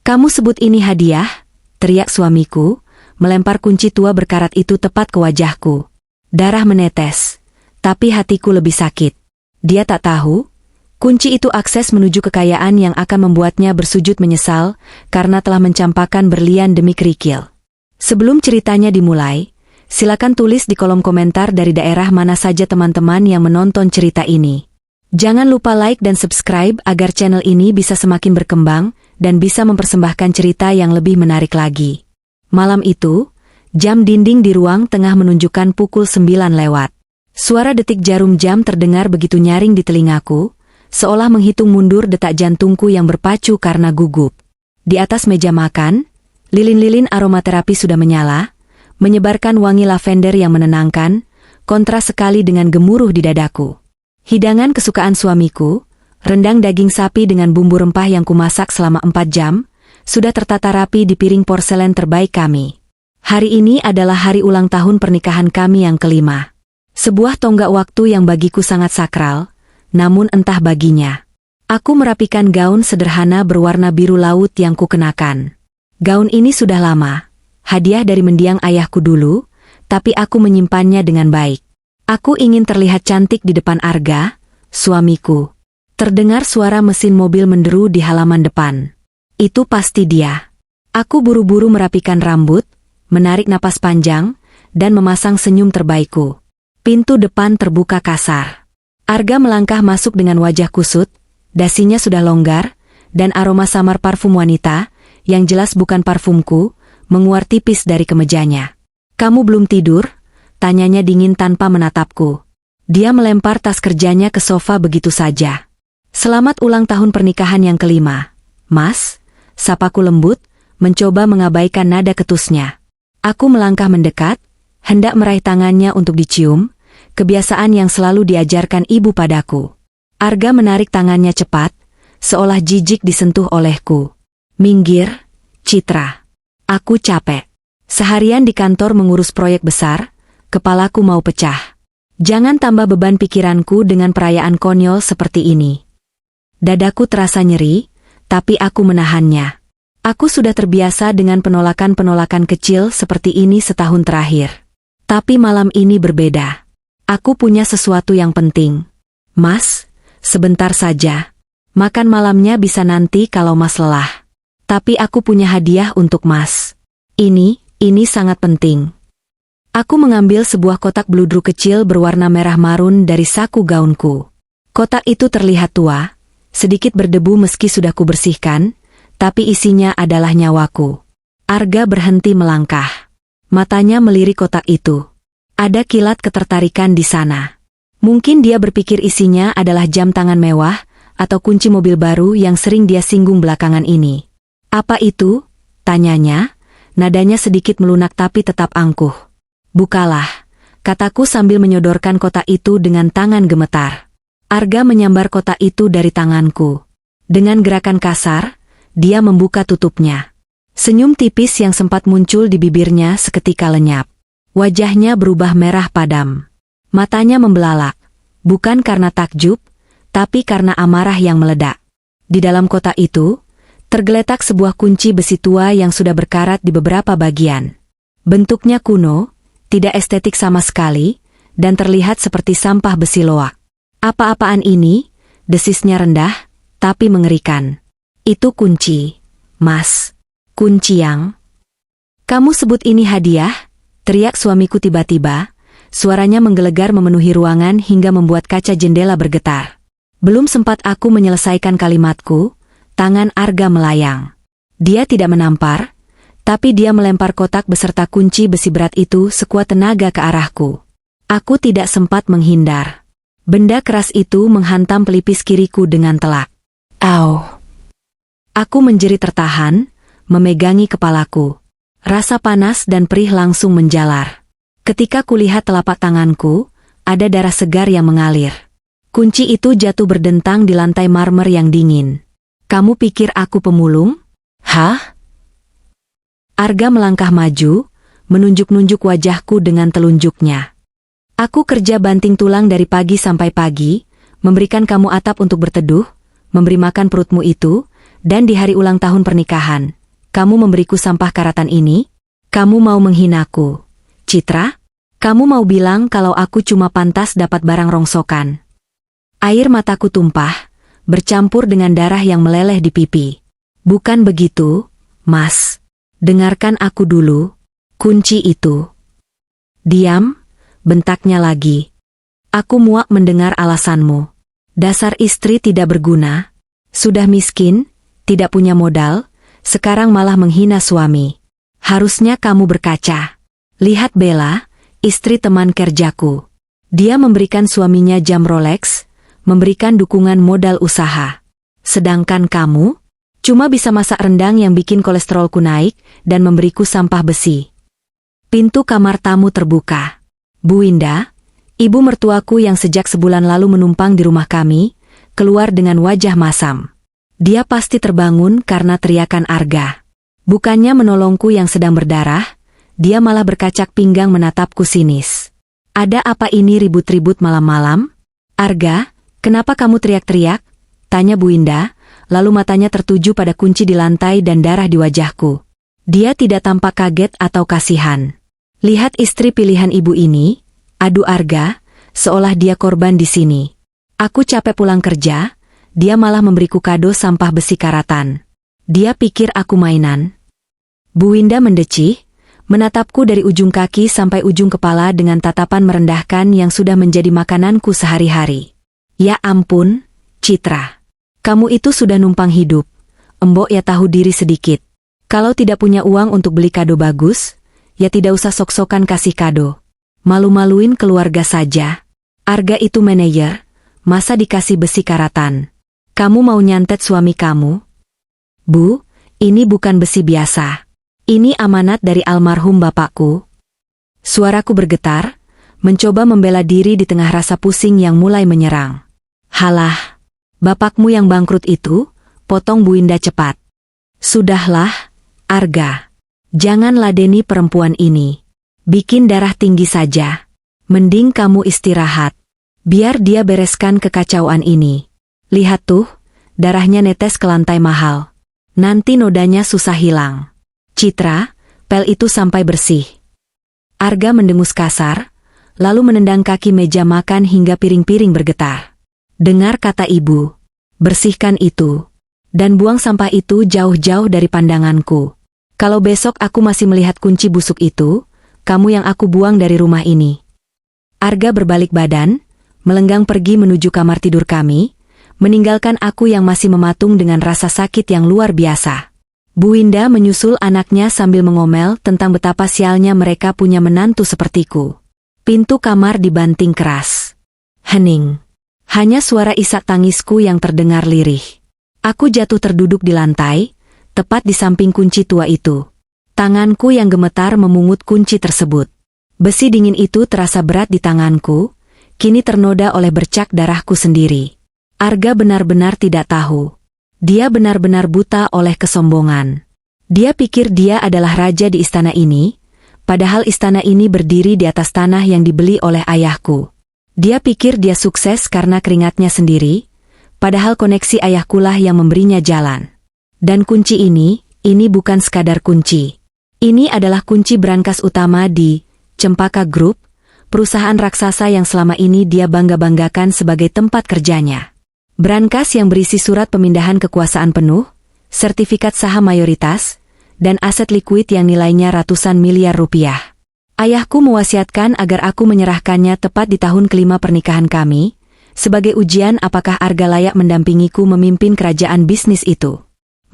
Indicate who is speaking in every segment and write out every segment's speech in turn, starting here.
Speaker 1: Kamu sebut ini hadiah? Teriak suamiku, melempar kunci tua berkarat itu tepat ke wajahku. Darah menetes, tapi hatiku lebih sakit. Dia tak tahu, kunci itu akses menuju kekayaan yang akan membuatnya bersujud menyesal karena telah mencampakkan berlian demi kerikil. Sebelum ceritanya dimulai, silakan tulis di kolom komentar dari daerah mana saja teman-teman yang menonton cerita ini. Jangan lupa like dan subscribe agar channel ini bisa semakin berkembang dan bisa mempersembahkan cerita yang lebih menarik lagi. Malam itu, jam dinding di ruang tengah menunjukkan pukul 9 lewat. Suara detik jarum jam terdengar begitu nyaring di telingaku, seolah menghitung mundur detak jantungku yang berpacu karena gugup. Di atas meja makan, lilin-lilin aromaterapi sudah menyala, menyebarkan wangi lavender yang menenangkan, kontras sekali dengan gemuruh di dadaku. Hidangan kesukaan suamiku, rendang daging sapi dengan bumbu rempah yang kumasak selama 4 jam, sudah tertata rapi di piring porselen terbaik kami. Hari ini adalah hari ulang tahun pernikahan kami yang ke-5. Sebuah tonggak waktu yang bagiku sangat sakral, namun entah baginya. Aku merapikan gaun sederhana berwarna biru laut yang kukenakan. Gaun ini sudah lama, hadiah dari mendiang ayahku dulu, tapi aku menyimpannya dengan baik. Aku ingin terlihat cantik di depan Arga, suamiku. Terdengar suara mesin mobil menderu di halaman depan. Itu pasti dia. Aku buru-buru merapikan rambut, menarik napas panjang, dan memasang senyum terbaikku. Pintu depan terbuka kasar. Arga melangkah masuk dengan wajah kusut, dasinya sudah longgar, dan aroma samar parfum wanita, yang jelas bukan parfumku, menguar tipis dari kemejanya. "Kamu belum tidur?" tanyanya dingin tanpa menatapku. Dia melempar tas kerjanya ke sofa begitu saja. "Selamat ulang tahun pernikahan yang ke-5, Mas," sapaku lembut, mencoba mengabaikan nada ketusnya. Aku melangkah mendekat, hendak meraih tangannya untuk dicium, kebiasaan yang selalu diajarkan ibu padaku. Arga menarik tangannya cepat, seolah jijik disentuh olehku. "Minggir, Citra. Aku capek. Seharian di kantor mengurus proyek besar, kepalaku mau pecah. Jangan tambah beban pikiranku dengan perayaan konyol seperti ini." Dadaku terasa nyeri, tapi aku menahannya. Aku sudah terbiasa dengan penolakan-penolakan kecil seperti ini setahun terakhir. Tapi malam ini berbeda. Aku punya sesuatu yang penting. "Mas, sebentar saja. Makan malamnya bisa nanti kalau Mas lelah. Tapi aku punya hadiah untuk Mas. Ini sangat penting." Aku mengambil sebuah kotak bludru kecil berwarna merah marun dari saku gaunku. Kotak itu terlihat tua, sedikit berdebu meski sudah kubersihkan, tapi isinya adalah nyawaku. Arga berhenti melangkah. Matanya melirik kotak itu. Ada kilat ketertarikan di sana. Mungkin dia berpikir isinya adalah jam tangan mewah, atau kunci mobil baru yang sering dia singgung belakangan ini. "Apa itu?" tanyanya, nadanya sedikit melunak tapi tetap angkuh. "Bukalah," kataku sambil menyodorkan kotak itu dengan tangan gemetar. Arga menyambar kotak itu dari tanganku. Dengan gerakan kasar, dia membuka tutupnya. Senyum tipis yang sempat muncul di bibirnya seketika lenyap. Wajahnya berubah merah padam. Matanya membelalak, bukan karena takjub, tapi karena amarah yang meledak. Di dalam kotak itu, tergeletak sebuah kunci besi tua yang sudah berkarat di beberapa bagian. Bentuknya kuno, tidak estetik sama sekali, dan terlihat seperti sampah besi loak. "Apa-apaan ini?" desisnya rendah, tapi mengerikan. "Itu kunci, Mas. Kunci yang..." "Kamu sebut ini hadiah?" teriak suamiku tiba-tiba, suaranya menggelegar memenuhi ruangan hingga membuat kaca jendela bergetar. Belum sempat aku menyelesaikan kalimatku, tangan Arga melayang. Dia tidak menampar, tapi dia melempar kotak beserta kunci besi berat itu sekuat tenaga ke arahku. Aku tidak sempat menghindar. Benda keras itu menghantam pelipis kiriku dengan telak. "Au!" Aku menjerit tertahan, memegangi kepalaku. Rasa panas dan perih langsung menjalar. Ketika kulihat telapak tanganku, ada darah segar yang mengalir. Kunci itu jatuh berdentang di lantai marmer yang dingin. "Kamu pikir aku pemulung? Hah?" Arga melangkah maju, menunjuk-nunjuk wajahku dengan telunjuknya. "Aku kerja banting tulang dari pagi sampai pagi, memberikan kamu atap untuk berteduh, memberi makan perutmu itu, dan di hari ulang tahun pernikahan, Kamu memberiku sampah karatan ini? Kamu mau menghinaku, Citra? Kamu mau bilang kalau aku cuma pantas dapat barang rongsokan? Air mataku tumpah, bercampur dengan darah yang meleleh di pipi. Bukan begitu, Mas. Dengarkan aku dulu. Kunci itu. Diam, bentaknya lagi. Aku muak mendengar alasanmu. Dasar istri tidak berguna. Sudah miskin, tidak punya modal, sekarang malah menghina suami. Harusnya kamu berkaca. Lihat Bella, istri teman kerjaku. Dia memberikan suaminya jam Rolex, memberikan dukungan modal usaha. Sedangkan kamu, cuma bisa masak rendang yang bikin kolesterolku naik dan memberiku sampah besi. Pintu kamar tamu terbuka. Bu Winda, ibu mertuaku yang sejak sebulan lalu menumpang di rumah kami, keluar dengan wajah masam. Dia pasti terbangun karena teriakan Arga. Bukannya menolongku yang sedang berdarah, dia malah berkacak pinggang menatapku sinis. Ada apa ini ribut-ribut malam-malam? Arga, kenapa kamu teriak-teriak? Tanya Bu Winda, lalu matanya tertuju pada kunci di lantai dan darah di wajahku. Dia tidak tampak kaget atau kasihan. Lihat istri pilihan ibu ini, adu Arga, seolah dia korban di sini. Aku capek pulang kerja, dia malah memberiku kado sampah besi karatan. Dia pikir aku mainan. Bu Winda mendecih, menatapku dari ujung kaki sampai ujung kepala dengan tatapan merendahkan yang sudah menjadi makananku sehari-hari. Ya ampun, Citra. Kamu itu sudah numpang hidup. Embok ya tahu diri sedikit. Kalau tidak punya uang untuk beli kado bagus, ya tidak usah sok-sokan kasih kado. Malu-maluin keluarga saja. Arga itu manajer, masa dikasih besi karatan. Kamu mau nyantet suami kamu? Bu, ini bukan besi biasa. Ini amanat dari almarhum bapakku. Suaraku bergetar, mencoba membela diri di tengah rasa pusing yang mulai menyerang. Halah, bapakmu yang bangkrut itu, potong Bu Winda cepat. Sudahlah, Arga. Jangan ladeni perempuan ini. Bikin darah tinggi saja. Mending kamu istirahat. Biar dia bereskan kekacauan ini. Lihat tuh, darahnya netes ke lantai mahal. Nanti nodanya susah hilang. Citra, pel itu sampai bersih. Arga mendengus kasar, lalu menendang kaki meja makan hingga piring-piring bergetar. Dengar kata ibu, bersihkan itu, dan buang sampah itu jauh-jauh dari pandanganku. Kalau besok aku masih melihat kunci busuk itu, kamu yang aku buang dari rumah ini. Arga berbalik badan, melenggang pergi menuju kamar tidur kami, meninggalkan aku yang masih mematung dengan rasa sakit yang luar biasa. Bu Winda menyusul anaknya sambil mengomel tentang betapa sialnya mereka punya menantu sepertiku. Pintu kamar dibanting keras. Hening. Hanya suara isak tangisku yang terdengar lirih. Aku jatuh terduduk di lantai, tepat di samping kunci tua itu. Tanganku yang gemetar memungut kunci tersebut. Besi dingin itu terasa berat di tanganku, kini ternoda oleh bercak darahku sendiri. Arga benar-benar tidak tahu. Dia benar-benar buta oleh kesombongan. Dia pikir dia adalah raja di istana ini, padahal istana ini berdiri di atas tanah yang dibeli oleh ayahku. Dia pikir dia sukses karena keringatnya sendiri, padahal koneksi ayahkulah yang memberinya jalan. Dan kunci ini bukan sekadar kunci. Ini adalah kunci brankas utama di Cempaka Group, perusahaan raksasa yang selama ini dia bangga-banggakan sebagai tempat kerjanya. Brankas yang berisi surat pemindahan kekuasaan penuh, sertifikat saham mayoritas, dan aset likuid yang nilainya ratusan miliar rupiah. Ayahku mewasiatkan agar aku menyerahkannya tepat di tahun kelima pernikahan kami, sebagai ujian apakah Arga layak mendampingiku memimpin kerajaan bisnis itu.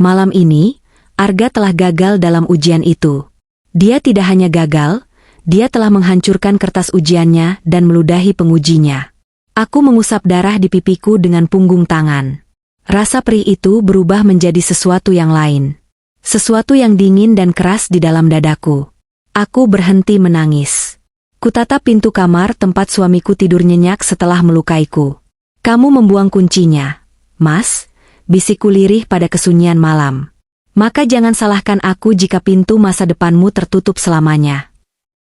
Speaker 1: Malam ini, Arga telah gagal dalam ujian itu. Dia tidak hanya gagal, dia telah menghancurkan kertas ujiannya dan meludahi pengujinya. Aku mengusap darah di pipiku dengan punggung tangan. Rasa perih itu berubah menjadi sesuatu yang lain. Sesuatu yang dingin dan keras di dalam dadaku. Aku berhenti menangis. Kutatap pintu kamar tempat suamiku tidur nyenyak setelah melukaiku. Kamu membuang kuncinya, Mas, bisikku lirih pada kesunyian malam. Maka jangan salahkan aku jika pintu masa depanmu tertutup selamanya.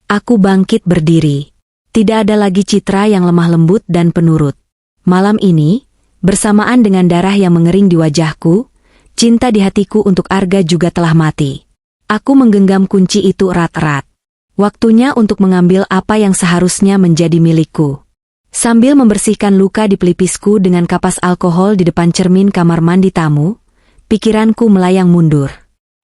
Speaker 1: Aku bangkit berdiri. Tidak ada lagi Citra yang lemah lembut dan penurut. Malam ini, bersamaan dengan darah yang mengering di wajahku, Cinta di hatiku untuk Arga juga telah mati. Aku menggenggam kunci itu erat-erat. Waktunya untuk mengambil apa yang seharusnya menjadi milikku. Sambil membersihkan luka di pelipisku dengan kapas alkohol di depan cermin kamar mandi tamu, pikiranku melayang mundur.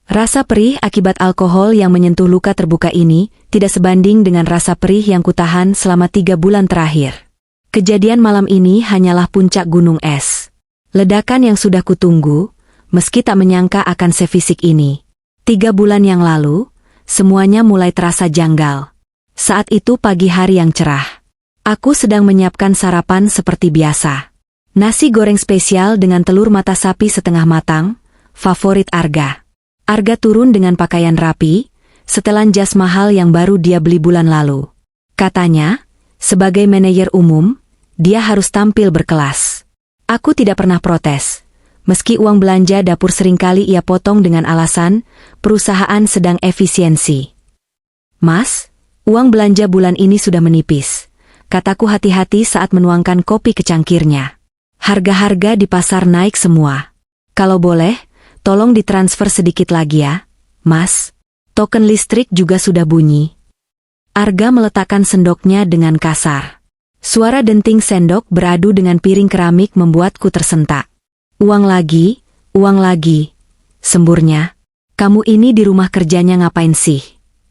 Speaker 1: Rasa perih akibat alkohol yang menyentuh luka terbuka ini tidak sebanding dengan rasa perih yang kutahan selama 3 bulan terakhir. Kejadian malam ini hanyalah puncak gunung es. Ledakan yang sudah kutunggu, meski tak menyangka akan sefisik ini. 3 bulan yang lalu, semuanya mulai terasa janggal. Saat itu pagi hari yang cerah. Aku sedang menyiapkan sarapan seperti biasa. Nasi goreng spesial dengan telur mata sapi setengah matang, favorit Arga. Arga turun dengan pakaian rapi, setelan jas mahal yang baru dia beli bulan lalu. Katanya, sebagai manajer umum, dia harus tampil berkelas. Aku tidak pernah protes. Meski uang belanja dapur seringkali ia potong dengan alasan, perusahaan sedang efisiensi. "Mas, uang belanja bulan ini sudah menipis," kataku hati-hati saat menuangkan kopi ke cangkirnya. "Harga-harga di pasar naik semua. Kalau boleh, tolong ditransfer sedikit lagi ya, Mas. Token listrik juga sudah bunyi." Arga meletakkan sendoknya dengan kasar. Suara denting sendok beradu dengan piring keramik membuatku tersentak. Uang lagi, semburnya. "Kamu ini di rumah kerjanya ngapain sih?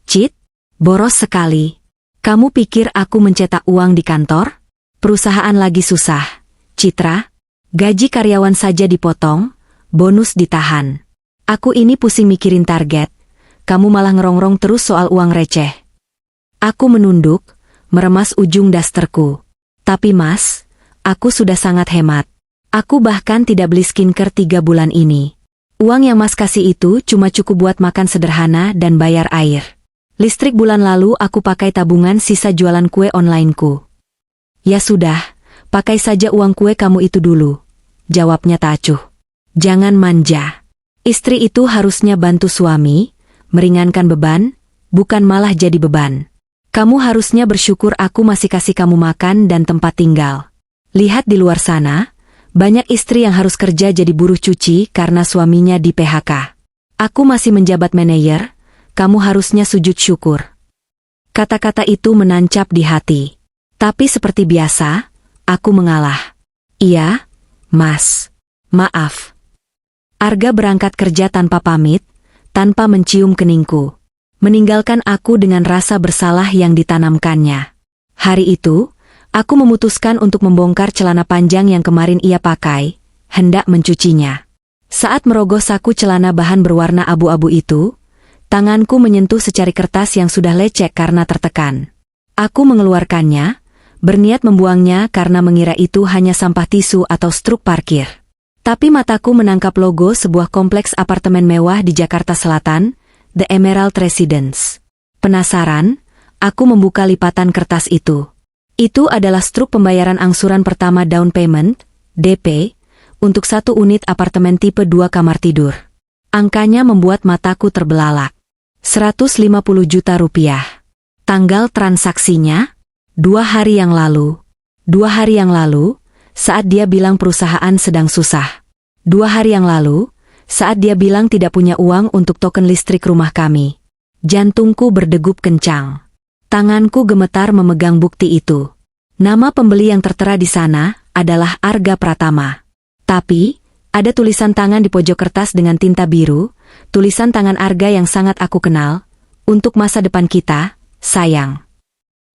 Speaker 1: Cit, boros sekali. Kamu pikir aku mencetak uang di kantor? Perusahaan lagi susah. Citra, gaji karyawan saja dipotong, bonus ditahan. Aku ini pusing mikirin target, kamu malah ngerongrong terus soal uang receh." Aku menunduk, meremas ujung dasterku. "Tapi Mas, aku sudah sangat hemat. Aku bahkan tidak beli skincare 3 bulan ini. Uang yang Mas kasih itu cuma cukup buat makan sederhana dan bayar air. Listrik bulan lalu aku pakai tabungan sisa jualan kue onlineku." "Ya sudah, pakai saja uang kue kamu itu dulu," jawabnya tak acuh. "Jangan manja. Istri itu harusnya bantu suami, meringankan beban, bukan malah jadi beban. Kamu harusnya bersyukur aku masih kasih kamu makan dan tempat tinggal. Lihat di luar sana, banyak istri yang harus kerja jadi buruh cuci karena suaminya di PHK. Aku masih menjabat manajer, kamu harusnya sujud syukur." Kata-kata itu menancap di hati. Tapi seperti biasa, aku mengalah. "Iya, Mas. Maaf." Arga berangkat kerja tanpa pamit, tanpa mencium keningku. Meninggalkan aku dengan rasa bersalah yang ditanamkannya. Hari itu, aku memutuskan untuk membongkar celana panjang yang kemarin ia pakai, hendak mencucinya. Saat merogoh saku celana bahan berwarna abu-abu itu, tanganku menyentuh secari kertas yang sudah lecek karena tertekan. Aku mengeluarkannya, berniat membuangnya karena mengira itu hanya sampah tisu atau struk parkir. Tapi mataku menangkap logo sebuah kompleks apartemen mewah di Jakarta Selatan, The Emerald Residence. Penasaran, aku membuka lipatan kertas itu. Itu adalah struk pembayaran angsuran pertama down payment, DP, untuk 1 unit apartemen tipe 2 kamar tidur. Angkanya membuat mataku terbelalak. 150 juta rupiah. Tanggal transaksinya? 2 hari yang lalu. 2 hari yang lalu, saat dia bilang perusahaan sedang susah. 2 hari yang lalu, saat dia bilang tidak punya uang untuk token listrik rumah kami. Jantungku berdegup kencang. Tanganku gemetar memegang bukti itu. Nama pembeli yang tertera di sana adalah Arga Pratama. Tapi, ada tulisan tangan di pojok kertas dengan tinta biru, tulisan tangan Arga yang sangat aku kenal, "Untuk masa depan kita, sayang."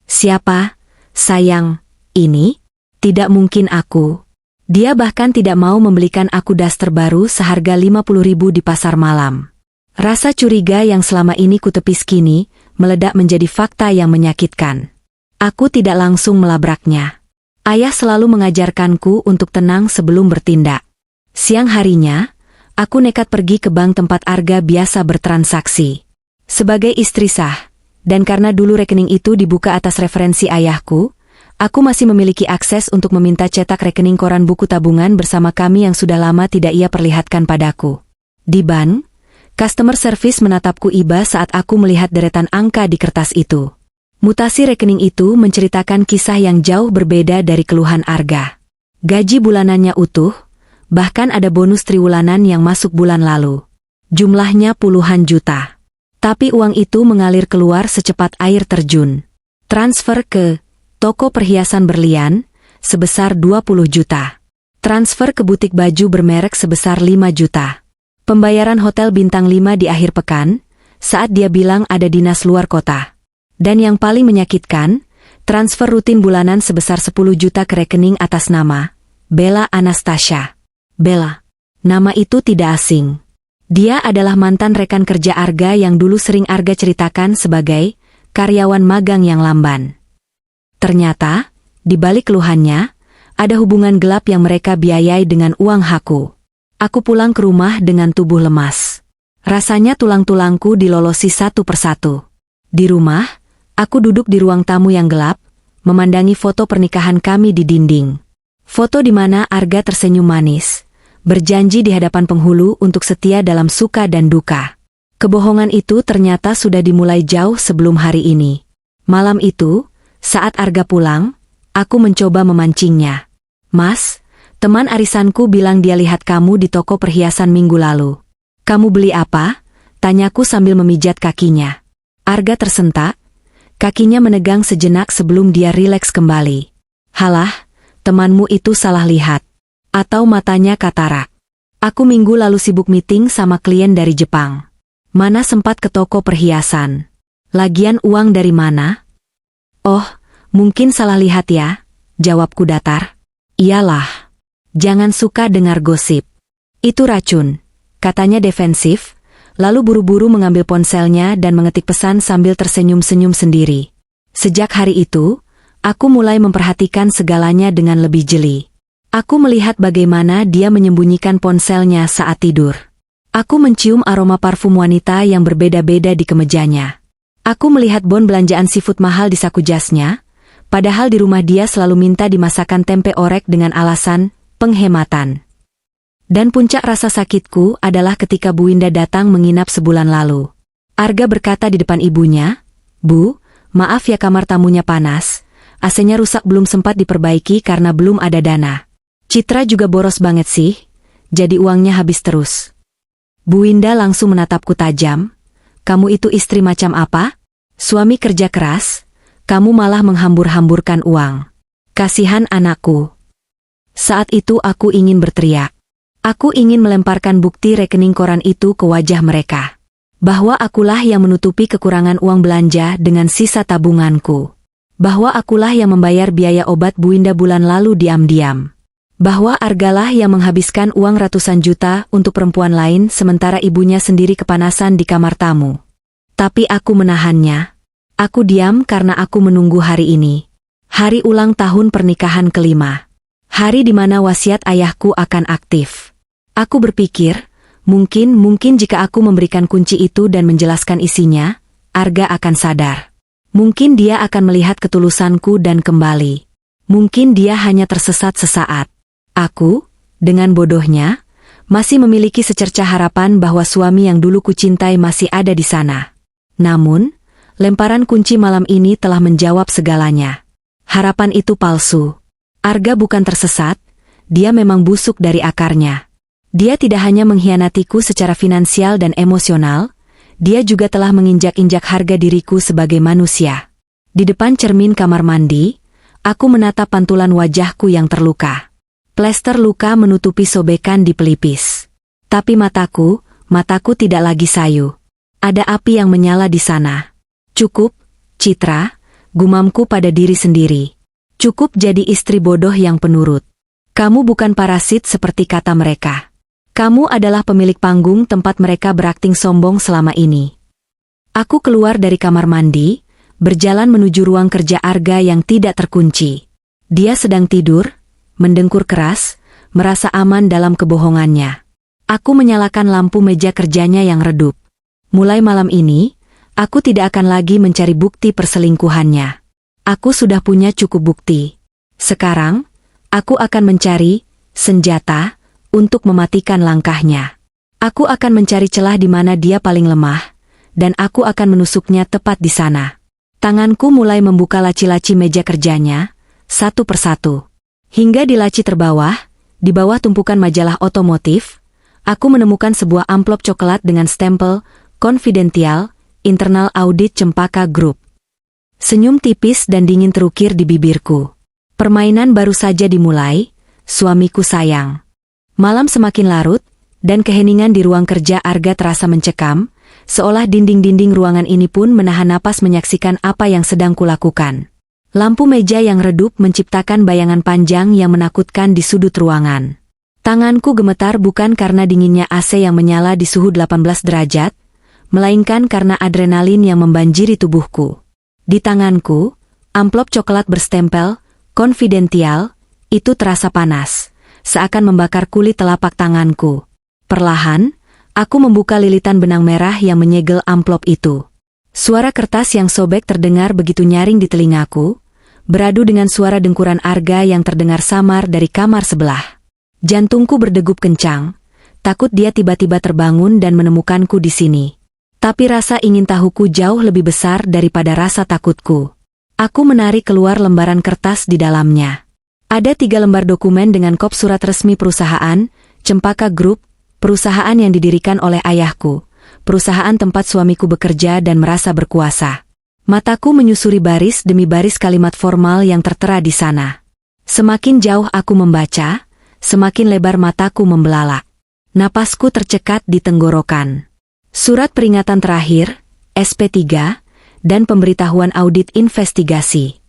Speaker 1: Siapa, sayang, ini? Tidak mungkin aku. Dia bahkan tidak mau membelikan aku daster baru seharga 50.000 di pasar malam. Rasa curiga yang selama ini kutepis kini, meledak menjadi fakta yang menyakitkan. Aku tidak langsung melabraknya. Ayah selalu mengajarkanku untuk tenang sebelum bertindak. Siang harinya, aku nekat pergi ke bank tempat Arga biasa bertransaksi. Sebagai istri sah, dan karena dulu rekening itu dibuka atas referensi ayahku, aku masih memiliki akses untuk meminta cetak rekening koran buku tabungan bersama kami yang sudah lama tidak ia perlihatkan padaku. Di bank, customer service menatapku iba saat aku melihat deretan angka di kertas itu. Mutasi rekening itu menceritakan kisah yang jauh berbeda dari keluhan Arga. Gaji bulanannya utuh, Bahkan ada bonus triwulanan yang masuk bulan lalu. Jumlahnya puluhan juta. Tapi uang itu mengalir keluar secepat air terjun. Transfer ke toko perhiasan berlian sebesar 20 juta. Transfer ke butik baju bermerek sebesar 5 juta. Pembayaran hotel bintang 5 di akhir pekan, saat dia bilang ada dinas luar kota. Dan yang paling menyakitkan, transfer rutin bulanan sebesar 10 juta ke rekening atas nama Bella Anastasia. Bella. Nama itu tidak asing. Dia adalah mantan rekan kerja Arga yang dulu sering Arga ceritakan sebagai karyawan magang yang lamban. Ternyata, di balik keluhannya, ada hubungan gelap yang mereka biayai dengan uang haku. Aku pulang ke rumah dengan tubuh lemas. Rasanya tulang-tulangku dilolosi satu persatu. Di rumah, aku duduk di ruang tamu yang gelap, memandangi foto pernikahan kami di dinding. Foto di mana Arga tersenyum manis, berjanji di hadapan penghulu untuk setia dalam suka dan duka. Kebohongan itu ternyata sudah dimulai jauh sebelum hari ini. Malam itu, saat Arga pulang, aku mencoba memancingnya. Mas, teman arisanku bilang dia lihat kamu di toko perhiasan minggu lalu. Kamu beli apa? Tanyaku sambil memijat kakinya. Arga tersentak, kakinya menegang sejenak sebelum dia rileks kembali. Halah, temanmu itu salah lihat. Atau matanya katarak. Aku minggu lalu sibuk meeting sama klien dari Jepang. Mana sempat ke toko perhiasan. Lagian uang dari mana? Oh, mungkin salah lihat ya, jawabku datar. Iyalah. Jangan suka dengar gosip. Itu racun, katanya defensif, lalu buru-buru mengambil ponselnya dan mengetik pesan sambil tersenyum-senyum sendiri. Sejak hari itu, aku mulai memperhatikan segalanya dengan lebih jeli. Aku melihat bagaimana dia menyembunyikan ponselnya saat tidur. Aku mencium aroma parfum wanita yang berbeda-beda di kemejanya. Aku melihat bon belanjaan seafood mahal di saku jasnya, padahal di rumah dia selalu minta dimasakkan tempe orek dengan alasan penghematan. Dan puncak rasa sakitku adalah ketika Bu Winda datang menginap sebulan lalu. Arga berkata di depan ibunya, "Bu, maaf ya kamar tamunya panas, AC-nya rusak belum sempat diperbaiki karena belum ada dana. Citra juga boros banget sih, jadi uangnya habis terus." Bu Winda langsung menatapku tajam, "Kamu itu istri macam apa? Suami kerja keras, kamu malah menghambur-hamburkan uang. Kasihan anakku." Saat itu aku ingin berteriak. Aku ingin melemparkan bukti rekening koran itu ke wajah mereka. Bahwa akulah yang menutupi kekurangan uang belanja dengan sisa tabunganku. Bahwa akulah yang membayar biaya obat Bu Winda bulan lalu diam-diam. Bahwa Argalah yang menghabiskan uang ratusan juta untuk perempuan lain sementara ibunya sendiri kepanasan di kamar tamu. Tapi aku menahannya. Aku diam karena aku menunggu hari ini. Hari ulang tahun pernikahan kelima. Hari di mana wasiat ayahku akan aktif. Aku berpikir, mungkin jika aku memberikan kunci itu dan menjelaskan isinya, Arga akan sadar. Mungkin dia akan melihat ketulusanku dan kembali. Mungkin dia hanya tersesat sesaat. Aku, dengan bodohnya, masih memiliki secercah harapan bahwa suami yang dulu kucintai masih ada di sana. Namun, lemparan kunci malam ini telah menjawab segalanya. Harapan itu palsu. Arga bukan tersesat, dia memang busuk dari akarnya. Dia tidak hanya mengkhianatiku secara finansial dan emosional, dia juga telah menginjak-injak harga diriku sebagai manusia. Di depan cermin kamar mandi, aku menatap pantulan wajahku yang terluka. Plester luka menutupi sobekan di pelipis. Tapi mataku tidak lagi sayu. Ada api yang menyala di sana. Cukup, Citra, gumamku pada diri sendiri. Cukup jadi istri bodoh yang penurut. Kamu bukan parasit seperti kata mereka. Kamu adalah pemilik panggung tempat mereka berakting sombong selama ini. Aku keluar dari kamar mandi, berjalan menuju ruang kerja Arga yang tidak terkunci. Dia sedang tidur, mendengkur keras, merasa aman dalam kebohongannya. Aku menyalakan lampu meja kerjanya yang redup. Mulai malam ini, aku tidak akan lagi mencari bukti perselingkuhannya. Aku sudah punya cukup bukti. Sekarang, aku akan mencari senjata untuk mematikan langkahnya. Aku akan mencari celah di mana dia paling lemah, dan aku akan menusuknya tepat di sana. Tanganku mulai membuka laci-laci meja kerjanya, satu persatu. Hingga di laci terbawah, Di bawah tumpukan majalah otomotif, aku menemukan sebuah amplop coklat dengan stempel Confidential, Internal Audit Cempaka Group. Senyum tipis dan dingin terukir di bibirku. Permainan baru saja dimulai, suamiku sayang. Malam semakin larut, dan keheningan di ruang kerja Arga terasa mencekam, seolah dinding-dinding ruangan ini pun menahan napas menyaksikan apa yang sedang kulakukan. Lampu meja yang redup menciptakan bayangan panjang yang menakutkan di sudut ruangan. Tanganku gemetar bukan karena dinginnya AC yang menyala di suhu 18 derajat, melainkan karena adrenalin yang membanjiri tubuhku. Di tanganku, amplop coklat berstempel Confidential, itu terasa panas, seakan membakar kulit telapak tanganku. Perlahan, aku membuka lilitan benang merah yang menyegel amplop itu. Suara kertas yang sobek terdengar begitu nyaring di telingaku, beradu dengan suara dengkuran Arga yang terdengar samar dari kamar sebelah. Jantungku berdegup kencang, takut dia tiba-tiba terbangun dan menemukanku di sini. Tapi rasa ingin tahuku jauh lebih besar daripada rasa takutku. Aku menarik keluar lembaran kertas di dalamnya. Ada 3 lembar dokumen dengan kop surat resmi perusahaan, Cempaka Group, perusahaan yang didirikan oleh ayahku, perusahaan tempat suamiku bekerja dan merasa berkuasa. Mataku menyusuri baris demi baris kalimat formal yang tertera di sana. Semakin jauh aku membaca, semakin lebar mataku membelalak. Napasku tercekat di tenggorokan. Surat peringatan terakhir, SP3, dan pemberitahuan audit investigasi.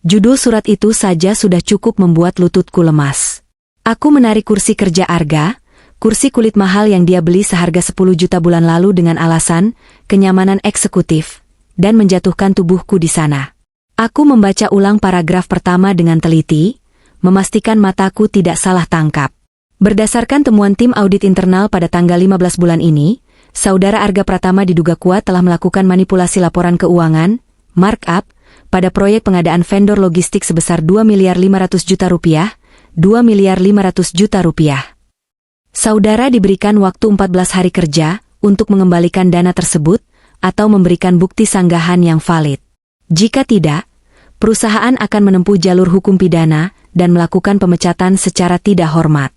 Speaker 1: Judul surat itu saja sudah cukup membuat lututku lemas. Aku menarik kursi kerja Arga, kursi kulit mahal yang dia beli seharga 10 juta bulan lalu dengan alasan kenyamanan eksekutif, dan menjatuhkan tubuhku di sana. Aku membaca ulang paragraf pertama dengan teliti, memastikan mataku tidak salah tangkap. Berdasarkan temuan tim audit internal pada tanggal 15 bulan ini, Saudara Arga Pratama diduga kuat telah melakukan manipulasi laporan keuangan, markup, pada proyek pengadaan vendor logistik sebesar 2.500.000.000 rupiah, 2.500.000.000 rupiah. Saudara diberikan waktu 14 hari kerja untuk mengembalikan dana tersebut atau memberikan bukti sanggahan yang valid. Jika tidak, perusahaan akan menempuh jalur hukum pidana dan melakukan pemecatan secara tidak hormat.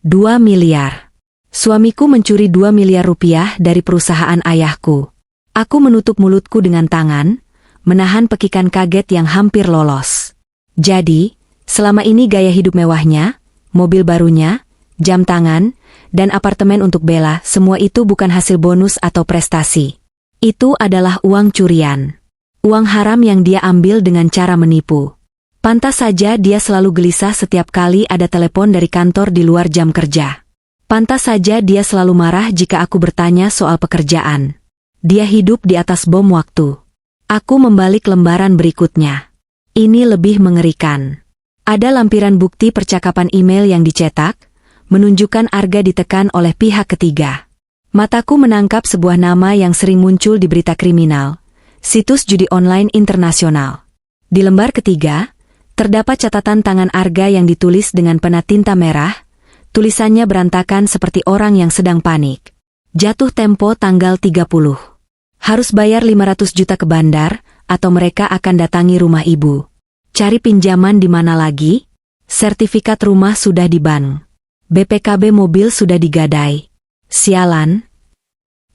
Speaker 1: 2 miliar. Suamiku mencuri 2 miliar rupiah dari perusahaan ayahku. Aku menutup mulutku dengan tangan, menahan pekikan kaget yang hampir lolos. Jadi, selama ini gaya hidup mewahnya, mobil barunya, jam tangan, dan apartemen untuk Bella, semua itu bukan hasil bonus atau prestasi. Itu adalah uang curian. Uang haram yang dia ambil dengan cara menipu. Pantas saja dia selalu gelisah setiap kali ada telepon dari kantor di luar jam kerja. Pantas saja dia selalu marah jika aku bertanya soal pekerjaan. Dia hidup di atas bom waktu. Aku membalik lembaran berikutnya. Ini lebih mengerikan. Ada lampiran bukti percakapan email yang dicetak, menunjukkan Arga ditekan oleh pihak ketiga. Mataku menangkap sebuah nama yang sering muncul di berita kriminal, situs judi online internasional. Di lembar ketiga, terdapat catatan tangan Arga yang ditulis dengan pena tinta merah. Tulisannya berantakan seperti orang yang sedang panik. Jatuh tempo tanggal 30. Harus bayar 500 juta ke bandar, atau mereka akan datangi rumah ibu. Cari pinjaman di mana lagi? Sertifikat rumah sudah di bank. BPKB mobil sudah digadai. Sialan.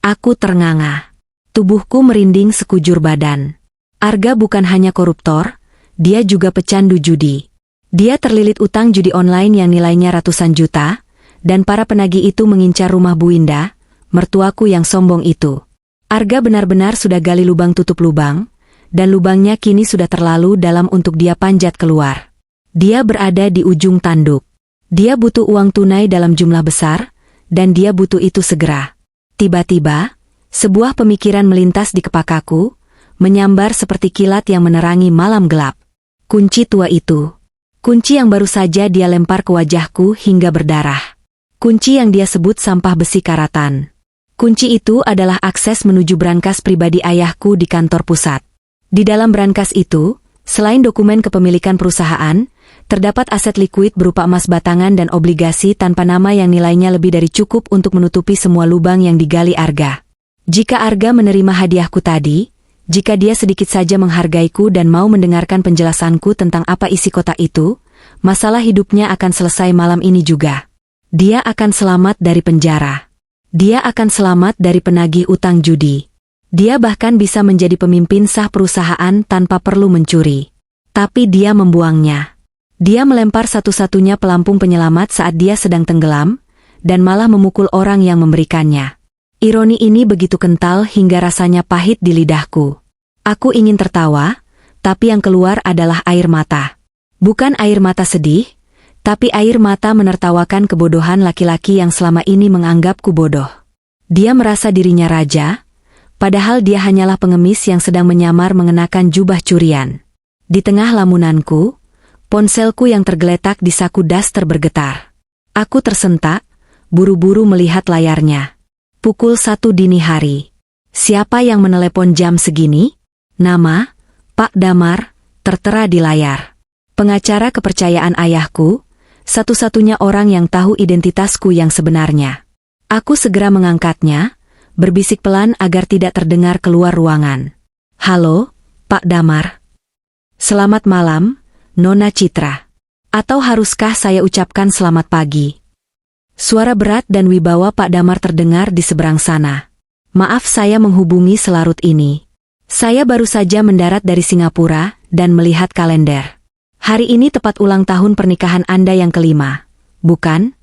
Speaker 1: Aku ternganga. Tubuhku merinding sekujur badan. Arga bukan hanya koruptor, dia juga pecandu judi. Dia terlilit utang judi online yang nilainya ratusan juta, dan para penagih itu mengincar rumah Bu Indah, mertuaku yang sombong itu. Arga benar-benar sudah gali lubang tutup lubang, dan lubangnya kini sudah terlalu dalam untuk dia panjat keluar. Dia berada di ujung tanduk. Dia butuh uang tunai dalam jumlah besar, dan dia butuh itu segera. Tiba-tiba, sebuah pemikiran melintas di kepakaku, menyambar seperti kilat yang menerangi malam gelap. Kunci tua itu. Kunci yang baru saja dia lempar ke wajahku hingga berdarah. Kunci yang dia sebut sampah besi karatan. Kunci itu adalah akses menuju brankas pribadi ayahku di kantor pusat. Di dalam brankas itu, selain dokumen kepemilikan perusahaan, terdapat aset likuid berupa emas batangan dan obligasi tanpa nama yang nilainya lebih dari cukup untuk menutupi semua lubang yang digali Arga. Jika Arga menerima hadiahku tadi, jika dia sedikit saja menghargaiku dan mau mendengarkan penjelasanku tentang apa isi kotak itu, masalah hidupnya akan selesai malam ini juga. Dia akan selamat dari penjara. Dia akan selamat dari penagih utang judi. Dia bahkan bisa menjadi pemimpin sah perusahaan tanpa perlu mencuri. Tapi dia membuangnya. Dia melempar satu-satunya pelampung penyelamat saat dia sedang tenggelam, dan malah memukul orang yang memberikannya. Ironi ini begitu kental hingga rasanya pahit di lidahku. Aku ingin tertawa, tapi yang keluar adalah air mata. Bukan air mata sedih, tapi air mata menertawakan kebodohan laki-laki yang selama ini menganggapku bodoh. Dia merasa dirinya raja, padahal dia hanyalah pengemis yang sedang menyamar mengenakan jubah curian. Di tengah lamunanku, ponselku yang tergeletak di saku daster bergetar. Aku tersentak, buru-buru melihat layarnya. Pukul 1 dini hari. Siapa yang menelepon jam segini? Nama, Pak Damar, tertera di layar. Pengacara kepercayaan ayahku, satu-satunya orang yang tahu identitasku yang sebenarnya. Aku segera mengangkatnya, berbisik pelan agar tidak terdengar keluar ruangan. Halo, Pak Damar. Selamat malam, Nona Citra. Atau haruskah saya ucapkan selamat pagi? Suara berat dan wibawa Pak Damar terdengar di seberang sana. Maaf saya menghubungi selarut ini. Saya baru saja mendarat dari Singapura dan melihat kalender. Hari ini tepat ulang tahun pernikahan Anda yang kelima, bukan?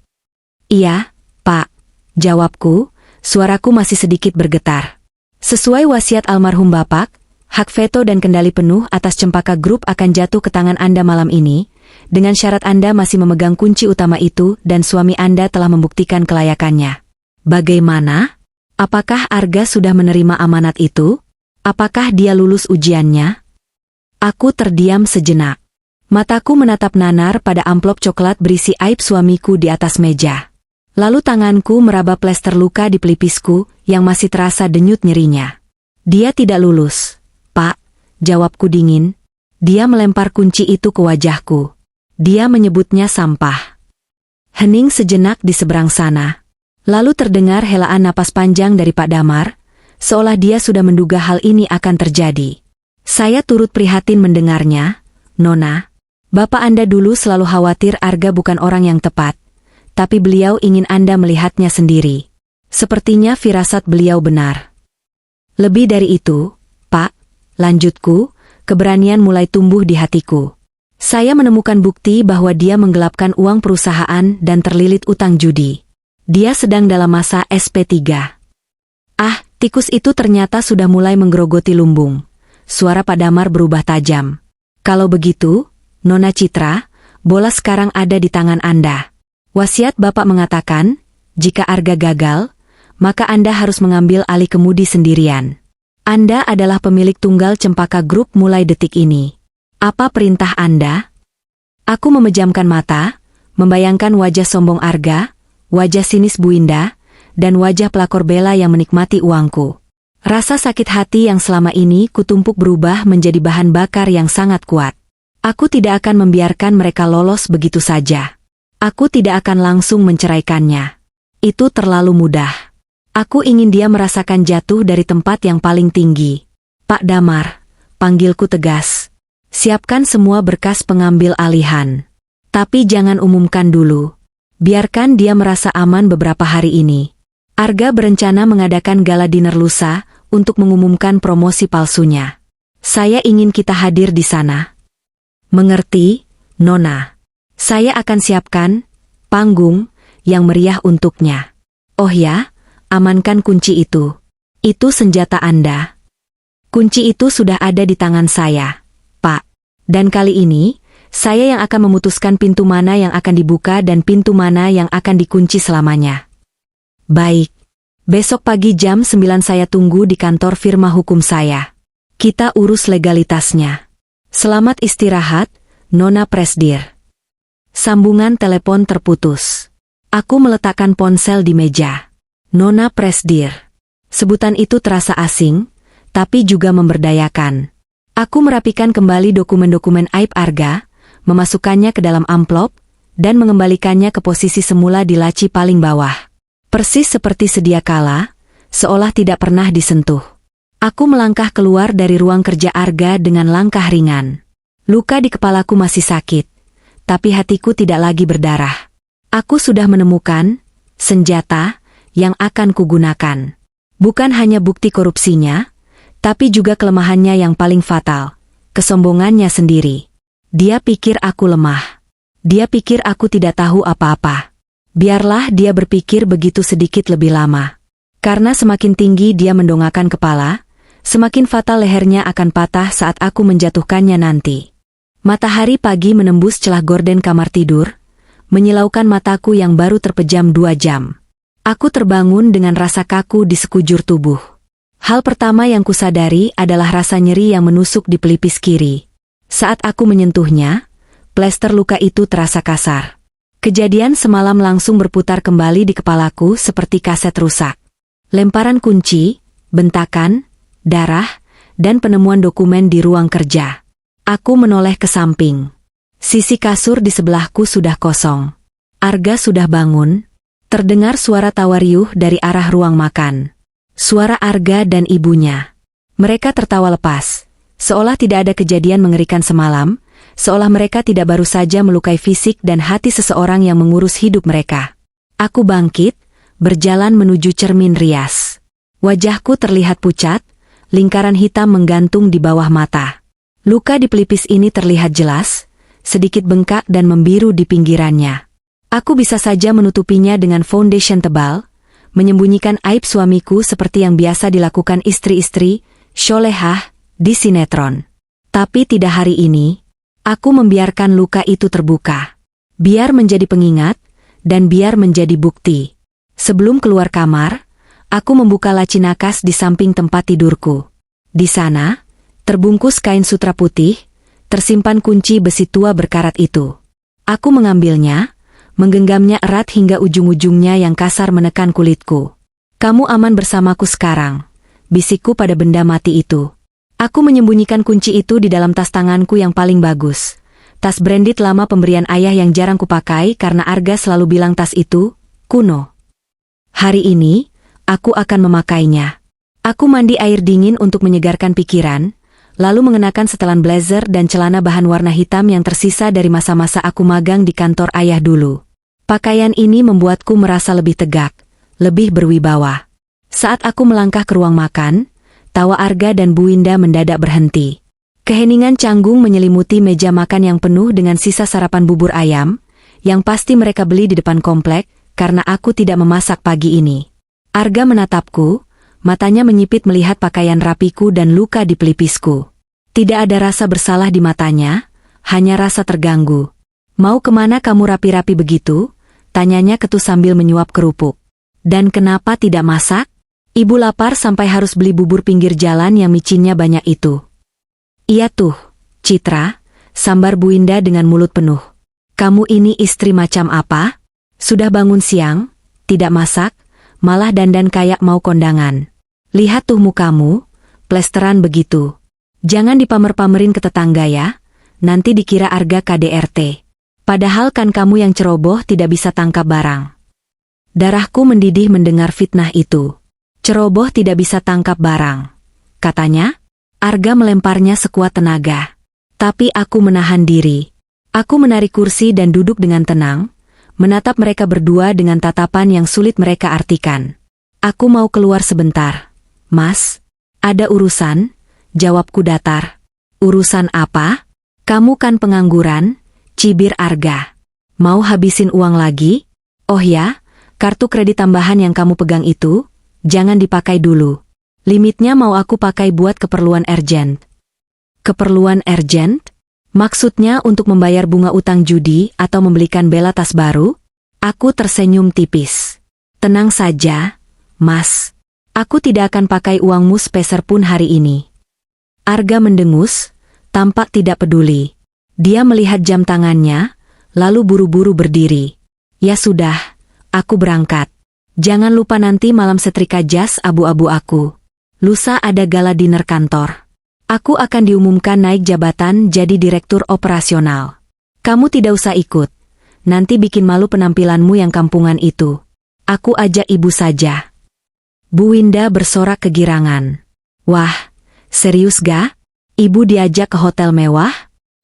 Speaker 1: Iya, Pak. Jawabku, suaraku masih sedikit bergetar. Sesuai wasiat almarhum Bapak, hak veto dan kendali penuh atas Cempaka Group akan jatuh ke tangan Anda malam ini, dengan syarat Anda masih memegang kunci utama itu dan suami Anda telah membuktikan kelayakannya. Bagaimana? Apakah Arga sudah menerima amanat itu? Apakah dia lulus ujiannya? Aku terdiam sejenak. Mataku menatap nanar pada amplop coklat berisi aib suamiku di atas meja. Lalu tanganku meraba plester luka di pelipisku yang masih terasa denyut nyerinya. Dia tidak lulus, Pak, jawabku dingin. Dia melempar kunci itu ke wajahku. Dia menyebutnya sampah. Hening sejenak di seberang sana. Lalu terdengar helaan napas panjang dari Pak Damar, seolah dia sudah menduga hal ini akan terjadi. Saya turut prihatin mendengarnya, Nona. Bapak Anda dulu selalu khawatir Arga bukan orang yang tepat, tapi beliau ingin Anda melihatnya sendiri. Sepertinya firasat beliau benar. Lebih dari itu, Pak, lanjutku, keberanian mulai tumbuh di hatiku. Saya menemukan bukti bahwa dia menggelapkan uang perusahaan dan terlilit utang judi. Dia sedang dalam masa SP3. Ah, tikus itu ternyata sudah mulai menggerogoti lumbung. Suara Pak Damar berubah tajam. Kalau begitu, Nona Citra, bola sekarang ada di tangan Anda. Wasiat Bapak mengatakan, jika Arga gagal, maka Anda harus mengambil alih kemudi sendirian. Anda adalah pemilik tunggal Cempaka Group mulai detik ini. Apa perintah Anda? Aku memejamkan mata, membayangkan wajah sombong Arga, wajah sinis Bu Indah, dan wajah pelakor Bella yang menikmati uangku. Rasa sakit hati yang selama ini kutumpuk berubah menjadi bahan bakar yang sangat kuat. Aku tidak akan membiarkan mereka lolos begitu saja. Aku tidak akan langsung menceraikannya. Itu terlalu mudah. Aku ingin dia merasakan jatuh dari tempat yang paling tinggi. Pak Damar, panggilku tegas. Siapkan semua berkas pengambil alihan. Tapi jangan umumkan dulu. Biarkan dia merasa aman beberapa hari ini. Arga berencana mengadakan gala dinner lusa untuk mengumumkan promosi palsunya. Saya ingin kita hadir di sana. Mengerti, Nona? Saya akan siapkan panggung yang meriah untuknya. Oh ya, amankan kunci itu. Itu senjata Anda. Kunci itu sudah ada di tangan saya, Pak. Dan kali ini, saya yang akan memutuskan pintu mana yang akan dibuka dan pintu mana yang akan dikunci selamanya. Baik. Besok pagi jam 9 saya tunggu di kantor firma hukum saya. Kita urus legalitasnya. Selamat istirahat, Nona Presdir. Sambungan telepon terputus. Aku meletakkan ponsel di meja. Nona Presdir. Sebutan itu terasa asing, tapi juga memberdayakan. Aku merapikan kembali dokumen-dokumen aib Arga, memasukkannya ke dalam amplop, dan mengembalikannya ke posisi semula di laci paling bawah. Persis seperti sedia kala, seolah tidak pernah disentuh. Aku melangkah keluar dari ruang kerja Arga dengan langkah ringan. Luka di kepalaku masih sakit, tapi hatiku tidak lagi berdarah. Aku sudah menemukan senjata yang akan kugunakan. Bukan hanya bukti korupsinya, tapi juga kelemahannya yang paling fatal, kesombongannya sendiri. Dia pikir aku lemah. Dia pikir aku tidak tahu apa-apa. Biarlah dia berpikir begitu sedikit lebih lama. Karena semakin tinggi dia mendongakkan kepala, semakin fatal lehernya akan patah saat aku menjatuhkannya nanti. Matahari pagi menembus celah gorden kamar tidur, menyilaukan mataku yang baru terpejam 2 jam. Aku terbangun dengan rasa kaku di sekujur tubuh. Hal pertama yang kusadari adalah rasa nyeri yang menusuk di pelipis kiri. Saat aku menyentuhnya, plester luka itu terasa kasar. Kejadian semalam langsung berputar kembali di kepalaku seperti kaset rusak. Lemparan kunci, bentakan, darah, dan penemuan dokumen di ruang kerja. Aku menoleh ke samping. Sisi kasur di sebelahku sudah kosong. Arga sudah bangun. Terdengar suara tawa riuh dari arah ruang makan. Suara Arga dan ibunya. Mereka tertawa lepas. Seolah tidak ada kejadian mengerikan semalam, seolah mereka tidak baru saja melukai fisik dan hati seseorang yang mengurus hidup mereka. Aku bangkit, berjalan menuju cermin rias. Wajahku terlihat pucat, lingkaran hitam menggantung di bawah mata. Luka di pelipis ini terlihat jelas, sedikit bengkak dan membiru di pinggirannya. Aku bisa saja menutupinya dengan foundation tebal, menyembunyikan aib suamiku seperti yang biasa dilakukan istri-istri sholehah di sinetron. Tapi tidak hari ini. Aku membiarkan luka itu terbuka. Biar menjadi pengingat, dan biar menjadi bukti. Sebelum keluar kamar, aku membuka laci nakas di samping tempat tidurku. Di sana, terbungkus kain sutra putih, tersimpan kunci besi tua berkarat itu. Aku mengambilnya, menggenggamnya erat hingga ujung-ujungnya yang kasar menekan kulitku. Kamu aman bersamaku sekarang, bisikku pada benda mati itu. Aku menyembunyikan kunci itu di dalam tas tanganku yang paling bagus. Tas branded lama pemberian ayah yang jarang kupakai karena Arga selalu bilang tas itu kuno. Hari ini, aku akan memakainya. Aku mandi air dingin untuk menyegarkan pikiran, lalu mengenakan setelan blazer dan celana bahan warna hitam yang tersisa dari masa-masa aku magang di kantor ayah dulu. Pakaian ini membuatku merasa lebih tegak, lebih berwibawa. Saat aku melangkah ke ruang makan, tawa Arga dan Bu Winda mendadak berhenti. Keheningan canggung menyelimuti meja makan yang penuh dengan sisa sarapan bubur ayam, yang pasti mereka beli di depan komplek, karena aku tidak memasak pagi ini. Arga menatapku, matanya menyipit melihat pakaian rapiku dan luka di pelipisku. Tidak ada rasa bersalah di matanya, hanya rasa terganggu. Mau kemana kamu rapi-rapi begitu? Tanyanya ketus sambil menyuap kerupuk. Dan kenapa tidak masak? Ibu lapar sampai harus beli bubur pinggir jalan yang micinnya banyak itu. Iya tuh, Citra, sambar Bu Winda dengan mulut penuh. Kamu ini istri macam apa? Sudah bangun siang, tidak masak, malah dandan kayak mau kondangan. Lihat tuh mukamu, plesteran begitu. Jangan dipamer-pamerin ke tetangga ya, nanti dikira Arga KDRT. Padahal kan kamu yang ceroboh tidak bisa tangkap barang. Darahku mendidih mendengar fitnah itu. Ceroboh tidak bisa tangkap barang. Katanya, Arga melemparnya sekuat tenaga. Tapi aku menahan diri. Aku menarik kursi dan duduk dengan tenang, menatap mereka berdua dengan tatapan yang sulit mereka artikan. Aku mau keluar sebentar. Mas, ada urusan? Jawabku datar. Urusan apa? Kamu kan pengangguran? Cibir Arga. Mau habisin uang lagi? Oh ya, kartu kredit tambahan yang kamu pegang itu, jangan dipakai dulu. Limitnya mau aku pakai buat keperluan urgent. Keperluan urgent? Maksudnya untuk membayar bunga utang judi atau membelikan Bella tas baru? Aku tersenyum tipis. Tenang saja, Mas. Aku tidak akan pakai uangmu sepeser pun hari ini. Arga mendengus, tampak tidak peduli. Dia melihat jam tangannya, lalu buru-buru berdiri. Ya sudah, aku berangkat. Jangan lupa nanti malam setrika jas abu-abu aku. Lusa ada gala dinner kantor. Aku akan diumumkan naik jabatan jadi direktur operasional. Kamu tidak usah ikut. Nanti bikin malu penampilanmu yang kampungan itu. Aku ajak ibu saja. Bu Winda bersorak kegirangan. Wah, serius ga? Ibu diajak ke hotel mewah?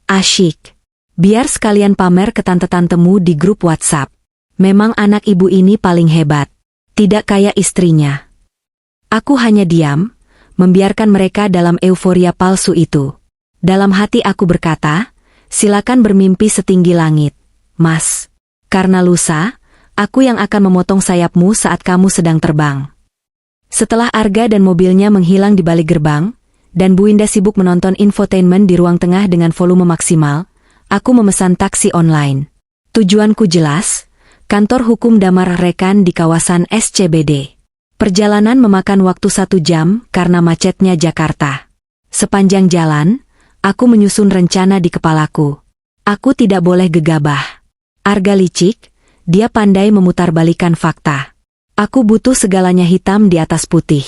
Speaker 1: Asyik. Biar sekalian pamer ke tante-tantemu di grup WhatsApp. Memang anak ibu ini paling hebat. Tidak kayak istrinya. Aku hanya diam, membiarkan mereka dalam euforia palsu itu. Dalam hati aku berkata, silakan bermimpi setinggi langit, Mas. Karena lusa, aku yang akan memotong sayapmu saat kamu sedang terbang. Setelah Arga dan mobilnya menghilang di balik gerbang, dan Bu Indah sibuk menonton infotainment di ruang tengah dengan volume maksimal, aku memesan taksi online. Tujuanku jelas, kantor hukum Damar Rekan di kawasan SCBD. Perjalanan memakan waktu 1 jam karena macetnya Jakarta. Sepanjang jalan, aku menyusun rencana di kepalaku. Aku tidak boleh gegabah. Arga licik, dia pandai memutarbalikan fakta. Aku butuh segalanya hitam di atas putih.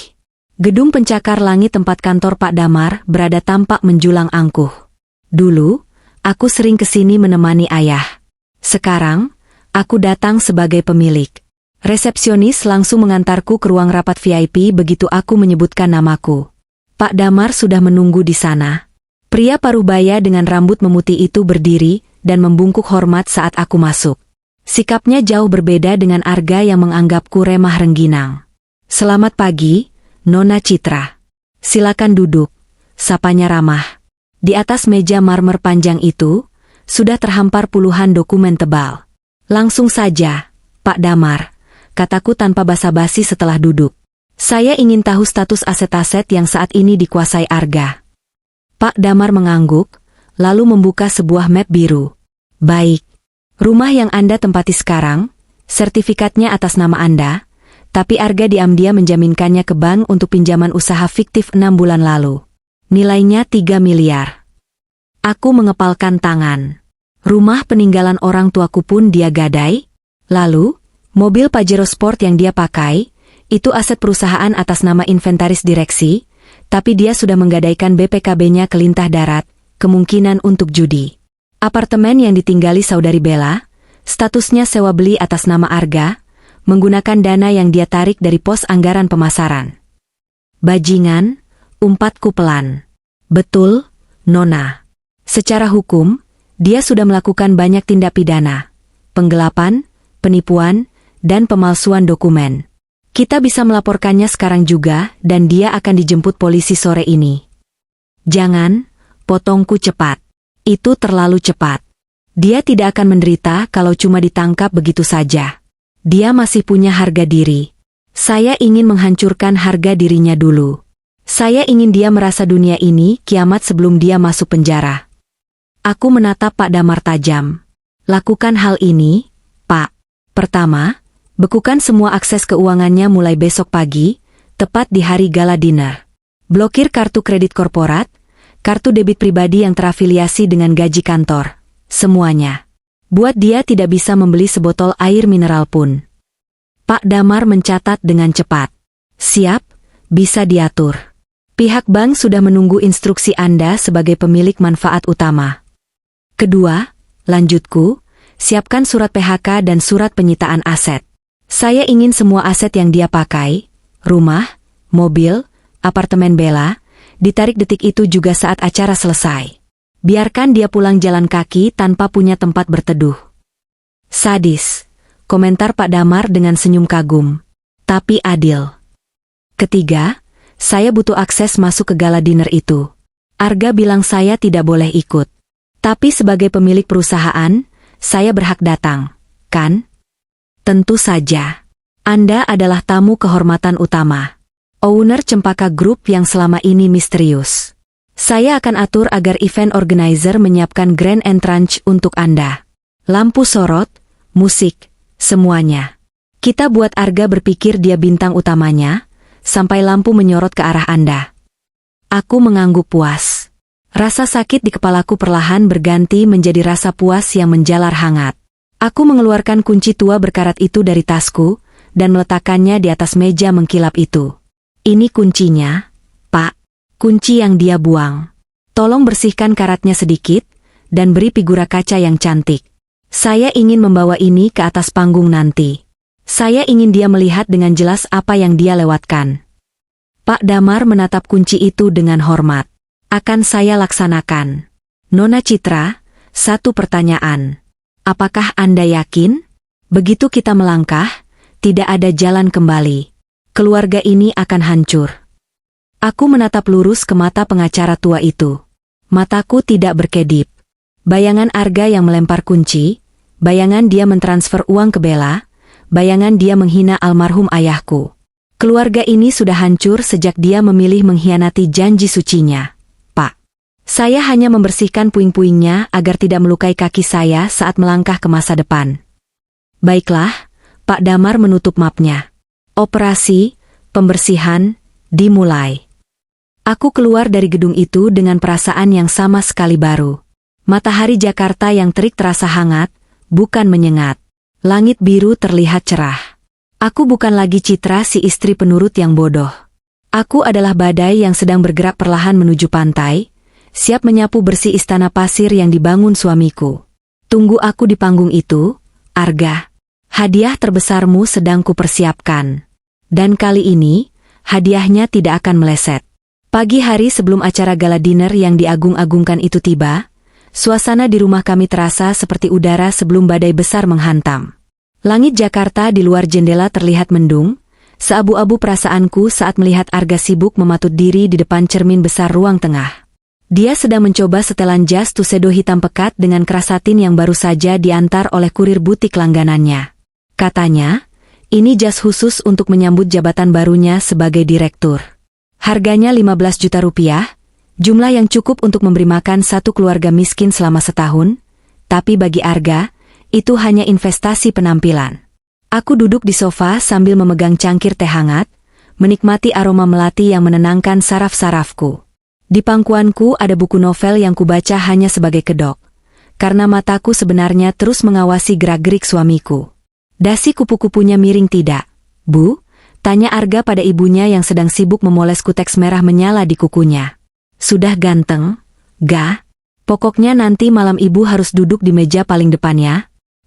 Speaker 1: Gedung pencakar langit tempat kantor Pak Damar berada tampak menjulang angkuh. Dulu, aku sering kesini menemani ayah. Sekarang, aku datang sebagai pemilik. Resepsionis langsung mengantarku ke ruang rapat VIP begitu aku menyebutkan namaku. Pak Damar sudah menunggu di sana. Pria parubaya dengan rambut memutih itu berdiri dan membungkuk hormat saat aku masuk. Sikapnya jauh berbeda dengan Arga yang menganggapku remah rengginang. Selamat pagi, Nona Citra. Silakan duduk, sapanya ramah. Di atas meja marmer panjang itu, sudah terhampar puluhan dokumen tebal. Langsung saja, Pak Damar, kataku tanpa basa-basi setelah duduk. Saya ingin tahu status aset-aset yang saat ini dikuasai Arga. Pak Damar mengangguk, lalu membuka sebuah map biru. Baik, rumah yang Anda tempati sekarang, sertifikatnya atas nama Anda, tapi Arga diam-diam menjaminkannya ke bank untuk pinjaman usaha fiktif 6 bulan lalu. Nilainya 3 miliar. Aku mengepalkan tangan. Rumah peninggalan orang tuaku pun dia gadai. Lalu, mobil Pajero Sport yang dia pakai, itu aset perusahaan atas nama inventaris direksi, tapi dia sudah menggadaikan BPKB-nya ke lintah darat, kemungkinan untuk judi. Apartemen yang ditinggali saudari Bella, statusnya sewa beli atas nama Arga, menggunakan dana yang dia tarik dari pos anggaran pemasaran. Bajingan, umpatku pelan. Betul, Nona. Secara hukum, dia sudah melakukan banyak tindak pidana, penggelapan, penipuan, dan pemalsuan dokumen. Kita bisa melaporkannya sekarang juga dan dia akan dijemput polisi sore ini. Jangan, potongku cepat. Itu terlalu cepat. Dia tidak akan menderita kalau cuma ditangkap begitu saja. Dia masih punya harga diri. Saya ingin menghancurkan harga dirinya dulu. Saya ingin dia merasa dunia ini kiamat sebelum dia masuk penjara. Aku menatap Pak Damar tajam. Lakukan hal ini, Pak. Pertama, bekukan semua akses keuangannya mulai besok pagi, tepat di hari gala dinner. Blokir kartu kredit korporat, kartu debit pribadi yang terafiliasi dengan gaji kantor. Semuanya. Buat dia tidak bisa membeli sebotol air mineral pun. Pak Damar mencatat dengan cepat. Siap, bisa diatur. Pihak bank sudah menunggu instruksi Anda sebagai pemilik manfaat utama. Kedua, lanjutku, siapkan surat PHK dan surat penyitaan aset. Saya ingin semua aset yang dia pakai, rumah, mobil, apartemen Bella, ditarik detik itu juga saat acara selesai. Biarkan dia pulang jalan kaki tanpa punya tempat berteduh. Sadis, komentar Pak Damar dengan senyum kagum. Tapi adil. Ketiga, saya butuh akses masuk ke gala dinner itu. Arga bilang saya tidak boleh ikut. Tapi sebagai pemilik perusahaan, saya berhak datang, kan? Tentu saja. Anda adalah tamu kehormatan utama. Owner Cempaka Group yang selama ini misterius. Saya akan atur agar event organizer menyiapkan grand entrance untuk Anda. Lampu sorot, musik, semuanya. Kita buat Arga berpikir dia bintang utamanya, sampai lampu menyorot ke arah Anda. Aku mengangguk puas. Rasa sakit di kepalaku perlahan berganti menjadi rasa puas yang menjalar hangat. Aku mengeluarkan kunci tua berkarat itu dari tasku, dan meletakkannya di atas meja mengkilap itu. Ini kuncinya, Pak. Kunci yang dia buang. Tolong bersihkan karatnya sedikit, dan beri figura kaca yang cantik. Saya ingin membawa ini ke atas panggung nanti. Saya ingin dia melihat dengan jelas apa yang dia lewatkan. Pak Damar menatap kunci itu dengan hormat. Akan saya laksanakan. Nona Citra, Satu pertanyaan. Apakah Anda yakin? Begitu kita melangkah, tidak ada jalan kembali. Keluarga ini akan hancur. Aku menatap lurus ke mata pengacara tua itu. Mataku tidak berkedip. Bayangan Arga yang melempar kunci, bayangan dia mentransfer uang ke Bella, bayangan dia menghina almarhum ayahku. Keluarga ini sudah hancur sejak dia memilih mengkhianati janji sucinya. Pak, saya hanya membersihkan puing-puingnya agar tidak melukai kaki saya saat melangkah ke masa depan. Baiklah, Pak Damar menutup mapnya. Operasi pembersihan dimulai. Aku keluar dari gedung itu dengan perasaan yang sama sekali baru. Matahari Jakarta yang terik terasa hangat, bukan menyengat. Langit biru terlihat cerah. Aku bukan lagi Citra si istri penurut yang bodoh. Aku adalah badai yang sedang bergerak perlahan menuju pantai, siap menyapu bersih istana pasir yang dibangun suamiku. Tunggu aku di panggung itu, Arga. Hadiah terbesarmu sedang kupersiapkan. Dan kali ini, hadiahnya tidak akan meleset. Pagi hari sebelum acara gala dinner yang diagung-agungkan itu tiba, suasana di rumah kami terasa seperti udara sebelum badai besar menghantam. Langit Jakarta di luar jendela terlihat mendung, seabu-abu perasaanku saat melihat Arga sibuk mematut diri di depan cermin besar ruang tengah. Dia sedang mencoba setelan jas tuxedo hitam pekat dengan kerasatin yang baru saja diantar oleh kurir butik langganannya. Katanya, ini jas khusus untuk menyambut jabatan barunya sebagai direktur. Harganya 15 juta rupiah, jumlah yang cukup untuk memberi makan satu keluarga miskin selama setahun, tapi bagi Arga, itu hanya investasi penampilan. Aku duduk di sofa sambil memegang cangkir teh hangat, menikmati aroma melati yang menenangkan saraf-sarafku. Di pangkuanku ada buku novel yang kubaca hanya sebagai kedok, karena mataku sebenarnya terus mengawasi gerak-gerik suamiku. Dasi kupu-kupunya miring tidak, Bu? Tanya Arga pada ibunya yang sedang sibuk memoles kuteks merah menyala di kukunya. Sudah ganteng, ga? Pokoknya nanti malam ibu harus duduk di meja paling depan ya.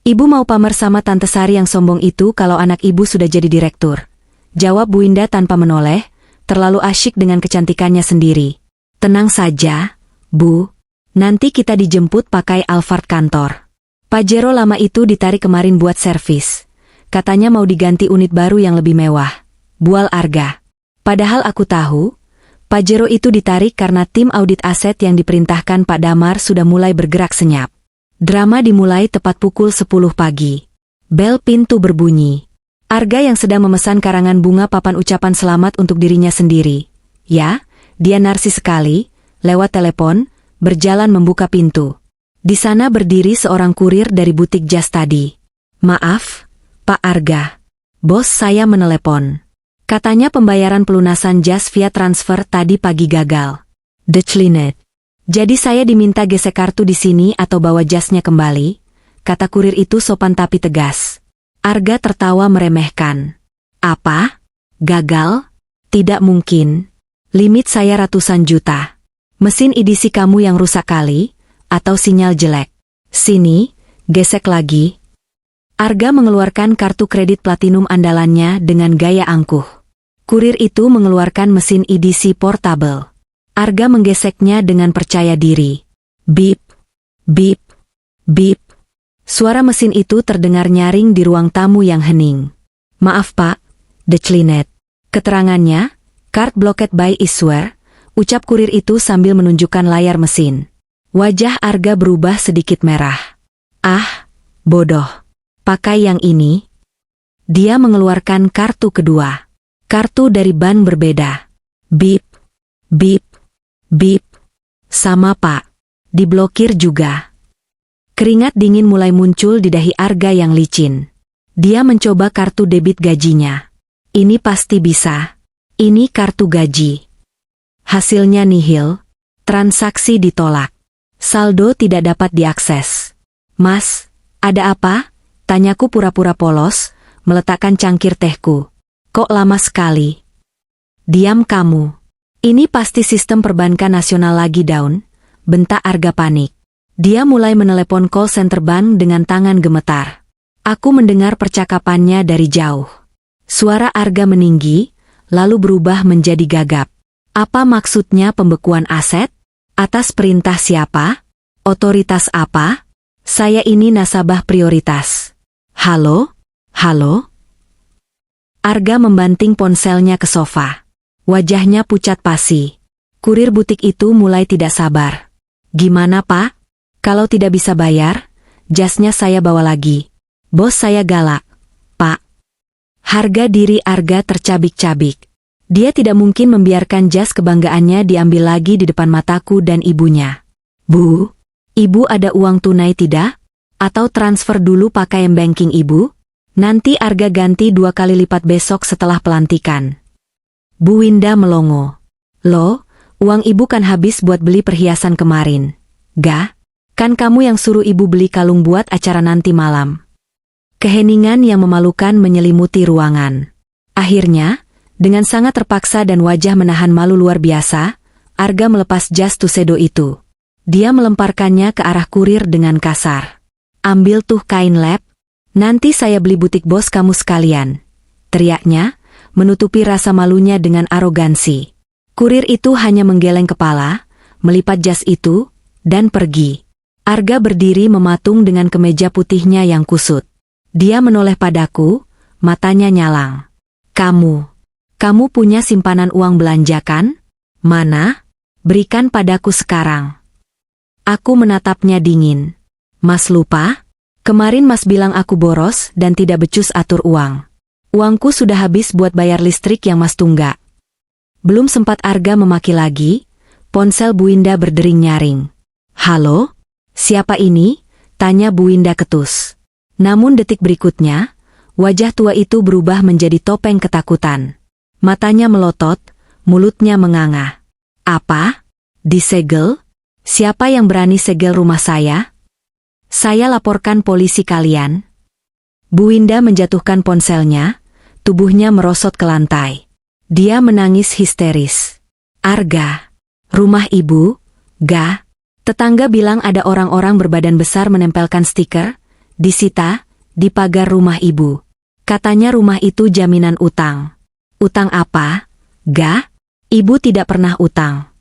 Speaker 1: Ibu mau pamer sama Tante Sari yang sombong itu kalau anak ibu sudah jadi direktur. Jawab Bu Indah tanpa menoleh, terlalu asyik dengan kecantikannya sendiri. Tenang saja, Bu. Nanti kita dijemput pakai Alphard kantor. Pajero lama itu ditarik kemarin buat servis. Katanya mau diganti unit baru yang lebih mewah. Bual Arga. Padahal aku tahu, Pajero itu ditarik karena tim audit aset yang diperintahkan Pak Damar sudah mulai bergerak senyap. Drama dimulai tepat pukul 10 pagi. Bel pintu berbunyi. Arga yang sedang memesan karangan bunga papan ucapan selamat untuk dirinya sendiri. Ya, dia narsis sekali, lewat telepon, berjalan membuka pintu. Di sana berdiri seorang kurir dari butik jas tadi. Maaf, Pak Arga. Bos saya menelepon. Katanya pembayaran pelunasan jas via transfer tadi pagi gagal. Declinet. Jadi saya diminta gesek kartu di sini atau bawa jasnya kembali, kata kurir itu sopan tapi tegas. Arga tertawa meremehkan. Apa? Gagal? Tidak mungkin. Limit saya ratusan juta. Mesin edisi kamu yang rusak kali, atau sinyal jelek. Sini, gesek lagi. Arga mengeluarkan kartu kredit platinum andalannya dengan gaya angkuh. Kurir itu mengeluarkan mesin edisi portable. Arga menggeseknya dengan percaya diri. Bip, bip, bip. Suara mesin itu terdengar nyaring di ruang tamu yang hening. Maaf Pak, declinet. Keterangannya, card blocked by issuer, ucap kurir itu sambil menunjukkan layar mesin. Wajah Arga berubah sedikit merah. Ah, bodoh. Pakai yang ini. Dia mengeluarkan kartu kedua. Kartu dari bank berbeda. Bip, bip, bip. Sama Pak. Diblokir juga. Keringat dingin mulai muncul di dahi Arga yang licin. Dia mencoba kartu debit gajinya. Ini pasti bisa. Ini kartu gaji. Hasilnya nihil. Transaksi ditolak. Saldo tidak dapat diakses. Mas, ada apa? Tanyaku pura-pura polos, meletakkan cangkir tehku. Kok lama sekali? Diam kamu. Ini pasti sistem perbankan nasional lagi down, bentak Arga panik. Dia mulai menelepon call center bank dengan tangan gemetar. Aku mendengar percakapannya dari jauh. Suara Arga meninggi, lalu berubah menjadi gagap. Apa maksudnya pembekuan aset? Atas perintah siapa? Otoritas apa? Saya ini nasabah prioritas. Halo? Halo? Arga membanting ponselnya ke sofa. Wajahnya pucat pasi. Kurir butik itu mulai tidak sabar. Gimana, Pak? Kalau tidak bisa bayar, jasnya saya bawa lagi. Bos saya galak, Pak. Harga diri Arga tercabik-cabik. Dia tidak mungkin membiarkan jas kebanggaannya diambil lagi di depan mataku dan ibunya. Bu, ibu ada uang tunai tidak? Atau transfer dulu pakai banking ibu? Nanti Arga ganti 2 kali lipat besok setelah pelantikan. Bu Winda melongo. Loh, uang ibu kan habis buat beli perhiasan kemarin. Gak? Kan kamu yang suruh ibu beli kalung buat acara nanti malam. Keheningan yang memalukan menyelimuti ruangan. Akhirnya, dengan sangat terpaksa dan wajah menahan malu luar biasa, Arga melepas jas tuxedo itu. Dia melemparkannya ke arah kurir dengan kasar. Ambil tuh kain lap, nanti saya beli butik bos kamu sekalian. Teriaknya, menutupi rasa malunya dengan arogansi. Kurir itu hanya menggeleng kepala, melipat jas itu, dan pergi. Arga berdiri mematung dengan kemeja putihnya yang kusut. Dia menoleh padaku, matanya nyalang. Kamu punya simpanan uang belanja kan? Mana? Berikan padaku sekarang. Aku menatapnya dingin. Mas lupa? Kemarin Mas bilang aku boros dan tidak becus atur uang. Uangku sudah habis buat bayar listrik yang Mas tunggak. Belum sempat Arga memaki lagi, ponsel Bu Winda berdering nyaring. Halo? Siapa ini? Tanya Bu Winda ketus. Namun detik berikutnya, wajah tua itu berubah menjadi topeng ketakutan. Matanya melotot, mulutnya menganga. Apa? Disegel? Siapa yang berani segel rumah saya? Saya laporkan polisi kalian. Bu Winda menjatuhkan ponselnya, tubuhnya merosot ke lantai. Dia menangis histeris. Arga, rumah ibu, ga? Tetangga bilang ada orang-orang berbadan besar menempelkan stiker, disita, di pagar rumah ibu. Katanya rumah itu jaminan utang. Utang apa? Ga? Ibu tidak pernah utang.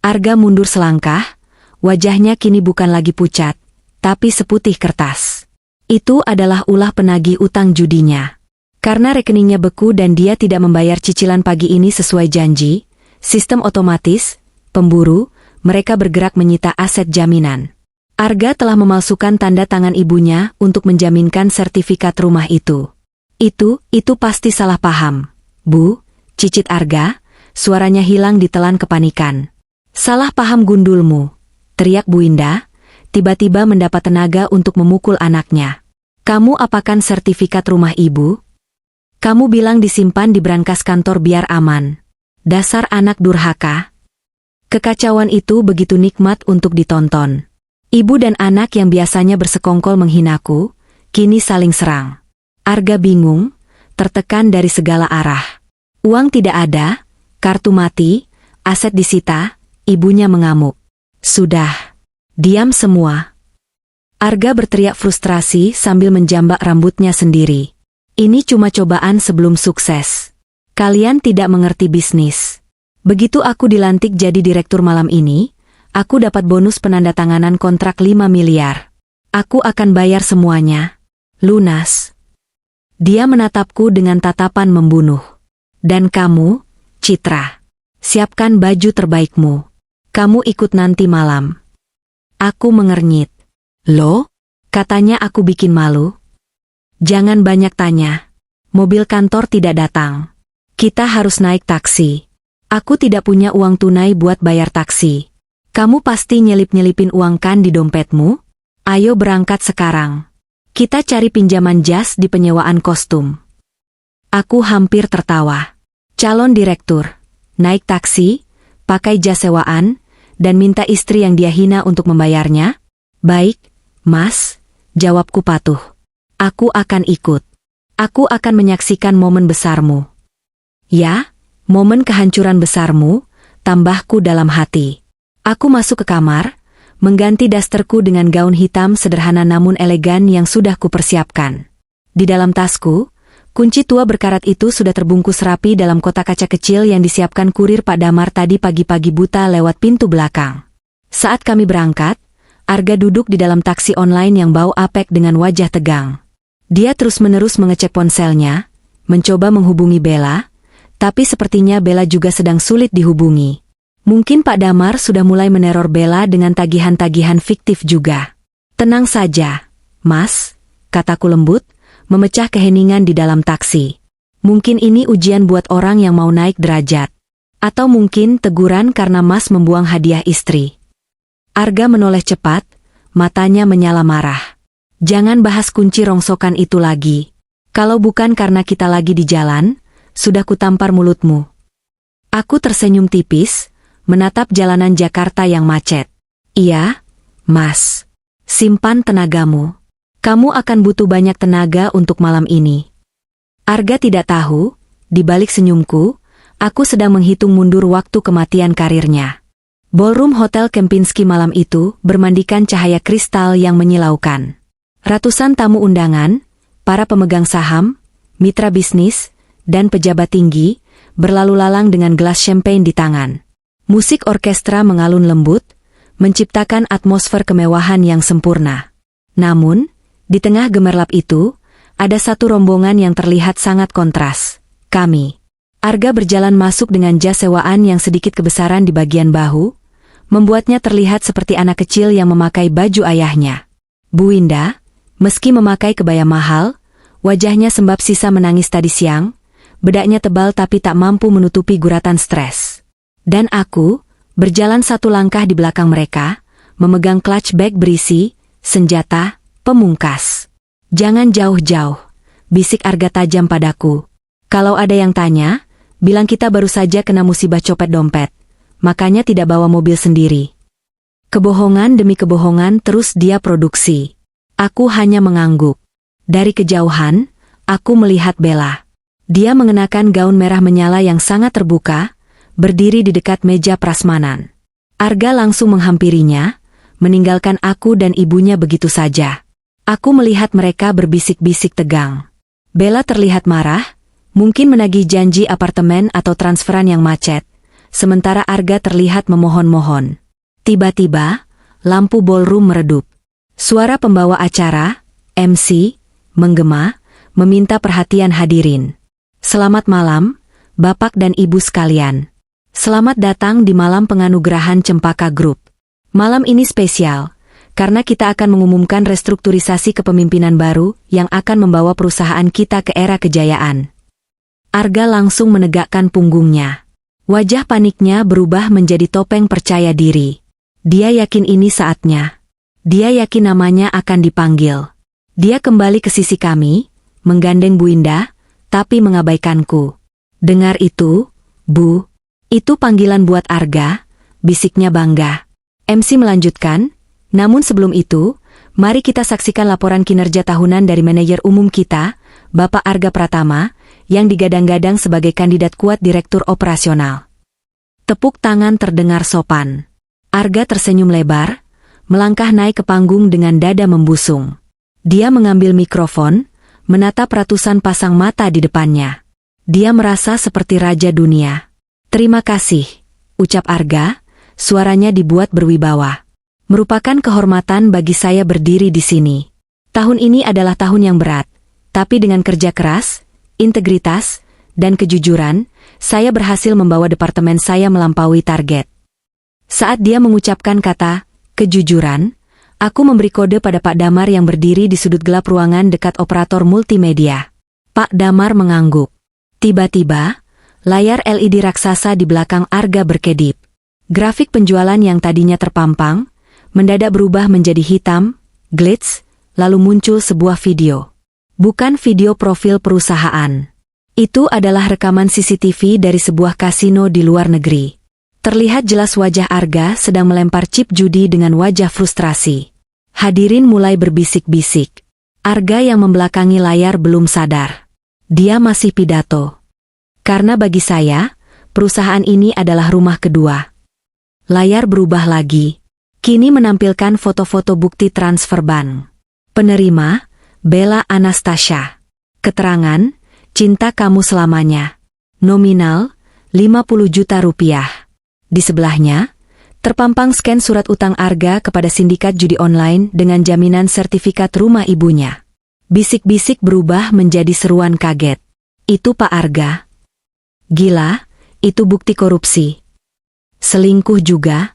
Speaker 1: Arga mundur selangkah, wajahnya kini bukan lagi pucat, tapi seputih kertas. Itu adalah ulah penagih utang judinya. Karena rekeningnya beku dan dia tidak membayar cicilan pagi ini sesuai janji, sistem otomatis, pemburu, mereka bergerak menyita aset jaminan. Arga telah memalsukan tanda tangan ibunya untuk menjaminkan sertifikat rumah itu. Itu pasti salah paham. Bu, cicit Arga, suaranya hilang ditelan kepanikan. Salah paham gundulmu, teriak Bu Winda, tiba-tiba mendapat tenaga untuk memukul anaknya. Kamu apakan sertifikat rumah ibu? Kamu bilang disimpan di brankas kantor biar aman. Dasar anak durhaka. Kekacauan itu begitu nikmat untuk ditonton. Ibu dan anak yang biasanya bersekongkol menghinaku, kini saling serang. Arga bingung, tertekan dari segala arah. Uang tidak ada, kartu mati, aset disita, ibunya mengamuk. Sudah. Diam semua. Arga berteriak frustrasi sambil menjambak rambutnya sendiri. Ini cuma cobaan sebelum sukses. Kalian tidak mengerti bisnis. Begitu aku dilantik jadi direktur malam ini, aku dapat bonus penandatanganan kontrak 5 miliar. Aku akan bayar semuanya. Lunas. Dia menatapku dengan tatapan membunuh. Dan kamu, Citra, siapkan baju terbaikmu. Kamu ikut nanti malam. Aku mengernyit. Loh? Katanya aku bikin malu. Jangan banyak tanya. Mobil kantor tidak datang. Kita harus naik taksi. Aku tidak punya uang tunai buat bayar taksi. Kamu pasti nyelip-nyelipin uang kan di dompetmu? Ayo berangkat sekarang. Kita cari pinjaman jas di penyewaan kostum. Aku hampir tertawa. Calon direktur, naik taksi, pakai jas sewaan, dan minta istri yang dia hina untuk membayarnya? Baik, Mas, jawabku patuh. Aku akan ikut. Aku akan menyaksikan momen besarmu. Ya, momen kehancuran besarmu, tambahku dalam hati. Aku masuk ke kamar, mengganti dasterku dengan gaun hitam sederhana namun elegan yang sudah kupersiapkan. Di dalam tasku, kunci tua berkarat itu sudah terbungkus rapi dalam kotak kaca kecil yang disiapkan kurir Pak Damar tadi pagi-pagi buta lewat pintu belakang. Saat kami berangkat, Arga duduk di dalam taksi online yang bau apek dengan wajah tegang. Dia terus-menerus mengecek ponselnya, mencoba menghubungi Bella, tapi sepertinya Bella juga sedang sulit dihubungi. Mungkin Pak Damar sudah mulai meneror Bella dengan tagihan-tagihan fiktif juga. Tenang saja, Mas, kataku lembut, memecah keheningan di dalam taksi. Mungkin ini ujian buat orang yang mau naik derajat. Atau mungkin teguran karena Mas membuang hadiah istri. Arga menoleh cepat, matanya menyala marah. Jangan bahas kunci rongsokan itu lagi. Kalau bukan karena kita lagi di jalan, sudah kutampar mulutmu. Aku tersenyum tipis, menatap jalanan Jakarta yang macet. Iya, Mas. Simpan tenagamu. Kamu akan butuh banyak tenaga untuk malam ini. Arga tidak tahu, di balik senyumku, aku sedang menghitung mundur waktu kematian karirnya. Ballroom Hotel Kempinski malam itu bermandikan cahaya kristal yang menyilaukan. Ratusan tamu undangan, para pemegang saham, mitra bisnis, dan pejabat tinggi, berlalu lalang dengan gelas champagne di tangan. Musik orkestra mengalun lembut, menciptakan atmosfer kemewahan yang sempurna. Namun, di tengah gemerlap itu, ada satu rombongan yang terlihat sangat kontras. Kami. Arga berjalan masuk dengan jas sewaan yang sedikit kebesaran di bagian bahu, membuatnya terlihat seperti anak kecil yang memakai baju ayahnya. Bu Winda, meski memakai kebaya mahal, wajahnya sembab sisa menangis tadi siang, bedaknya tebal tapi tak mampu menutupi guratan stres. Dan aku, berjalan satu langkah di belakang mereka, memegang clutch bag berisi senjata pemungkas. Jangan jauh-jauh, bisik Arga tajam padaku. Kalau ada yang tanya, bilang kita baru saja kena musibah copet dompet. Makanya tidak bawa mobil sendiri. Kebohongan demi kebohongan terus dia produksi. Aku hanya mengangguk. Dari kejauhan, aku melihat Bella. Dia mengenakan gaun merah menyala yang sangat terbuka, berdiri di dekat meja prasmanan. Arga langsung menghampirinya, meninggalkan aku dan ibunya begitu saja. Aku melihat mereka berbisik-bisik tegang. Bella terlihat marah, mungkin menagih janji apartemen atau transferan yang macet. Sementara Arga terlihat memohon-mohon. Tiba-tiba, lampu ballroom meredup. Suara pembawa acara, MC, menggema, meminta perhatian hadirin. Selamat malam, Bapak dan Ibu sekalian. Selamat datang di malam penganugerahan Cempaka Group. Malam ini spesial, karena kita akan mengumumkan restrukturisasi kepemimpinan baru yang akan membawa perusahaan kita ke era kejayaan. Arga langsung menegakkan punggungnya. Wajah paniknya berubah menjadi topeng percaya diri. Dia yakin ini saatnya. Dia yakin namanya akan dipanggil. Dia kembali ke sisi kami, menggandeng Bu Indah, tapi mengabaikanku. Dengar itu, Bu. Itu panggilan buat Arga, bisiknya bangga. MC melanjutkan, namun sebelum itu, mari kita saksikan laporan kinerja tahunan dari manajer umum kita, Bapak Arga Pratama, yang digadang-gadang sebagai kandidat kuat direktur operasional. Tepuk tangan terdengar sopan. Arga tersenyum lebar, melangkah naik ke panggung dengan dada membusung. Dia mengambil mikrofon, menatap ratusan pasang mata di depannya. Dia merasa seperti raja dunia. Terima kasih, ucap Arga, suaranya dibuat berwibawa. Merupakan kehormatan bagi saya berdiri di sini. Tahun ini adalah tahun yang berat, tapi dengan kerja keras, integritas, dan kejujuran, saya berhasil membawa departemen saya melampaui target. Saat dia mengucapkan kata kejujuran, aku memberi kode pada Pak Damar yang berdiri di sudut gelap ruangan dekat operator multimedia. Pak Damar mengangguk. Tiba-tiba, layar LED raksasa di belakang Arga berkedip. Grafik penjualan yang tadinya terpampang, mendadak berubah menjadi hitam, glitch, lalu muncul sebuah video. Bukan video profil perusahaan. Itu adalah rekaman CCTV dari sebuah kasino di luar negeri. Terlihat jelas wajah Arga sedang melempar chip judi dengan wajah frustrasi. Hadirin mulai berbisik-bisik. Arga yang membelakangi layar belum sadar. Dia masih pidato. Karena bagi saya, perusahaan ini adalah rumah kedua. Layar berubah lagi. Kini menampilkan foto-foto bukti transfer bank. Penerima, Bella Anastasia. Keterangan, cinta kamu selamanya. Nominal, 50 juta rupiah. Di sebelahnya, Terpampang scan surat utang Arga kepada sindikat judi online dengan jaminan sertifikat rumah ibunya. Bisik-bisik berubah menjadi seruan kaget. Itu Pak Arga. Gila, itu bukti korupsi. Selingkuh juga.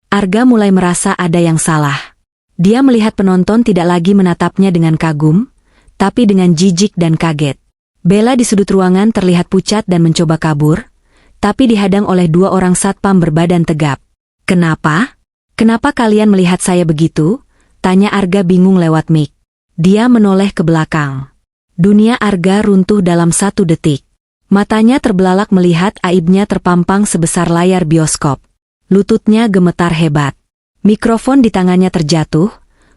Speaker 1: Arga mulai merasa ada yang salah. Dia melihat penonton tidak lagi menatapnya dengan kagum, tapi dengan jijik dan kaget. Bella di sudut ruangan terlihat pucat dan mencoba kabur, tapi dihadang oleh dua orang satpam berbadan tegap. Kenapa? Kenapa kalian melihat saya begitu? Tanya Arga bingung lewat mic. Dia menoleh ke belakang. Dunia Arga runtuh dalam 1 detik. Matanya terbelalak melihat aibnya terpampang sebesar layar bioskop. Lututnya gemetar hebat. Mikrofon di tangannya terjatuh,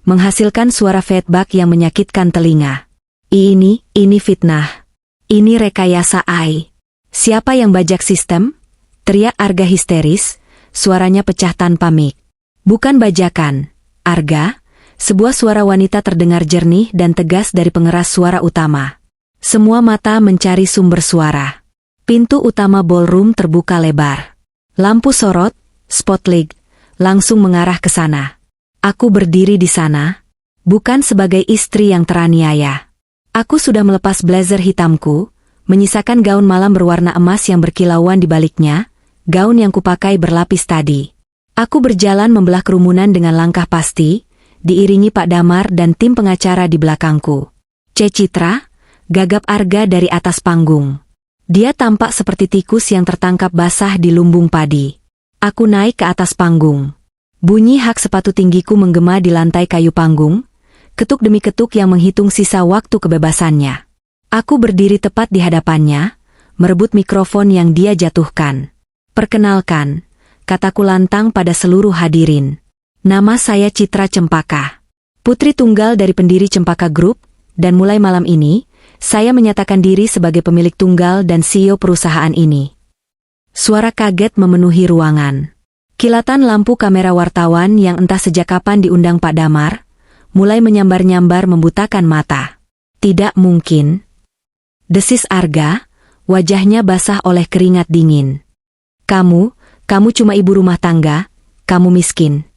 Speaker 1: menghasilkan suara feedback yang menyakitkan telinga. Ini fitnah. Ini rekayasa AI. Siapa yang bajak sistem? Teriak Arga histeris. Suaranya pecah tanpa mic. Bukan bajakan, Arga. Sebuah suara wanita terdengar jernih dan tegas dari pengeras suara utama. Semua mata mencari sumber suara. Pintu utama ballroom terbuka lebar. Lampu sorot, spotlight, langsung mengarah ke sana. Aku berdiri di sana, bukan sebagai istri yang teraniaya. Aku sudah melepas blazer hitamku, menyisakan gaun malam berwarna emas yang berkilauan di baliknya. Gaun yang kupakai berlapis tadi. Aku berjalan membelah kerumunan dengan langkah pasti, diiringi Pak Damar dan tim pengacara di belakangku. Citra, gagap Arga dari atas panggung. Dia tampak seperti tikus yang tertangkap basah di lumbung padi. Aku naik ke atas panggung. Bunyi hak sepatu tinggiku menggema di lantai kayu panggung, ketuk demi ketuk yang menghitung sisa waktu kebebasannya. Aku berdiri tepat di hadapannya, merebut mikrofon yang dia jatuhkan. Perkenalkan, kataku lantang pada seluruh hadirin. Nama saya Citra Cempaka. Putri tunggal dari pendiri Cempaka Group, dan mulai malam ini, saya menyatakan diri sebagai pemilik tunggal dan CEO perusahaan ini. Suara kaget memenuhi ruangan. Kilatan lampu kamera wartawan yang entah sejak kapan diundang Pak Damar, mulai menyambar-nyambar membutakan mata. Tidak mungkin. Desis Arga, wajahnya basah oleh keringat dingin. Kamu cuma ibu rumah tangga, kamu miskin.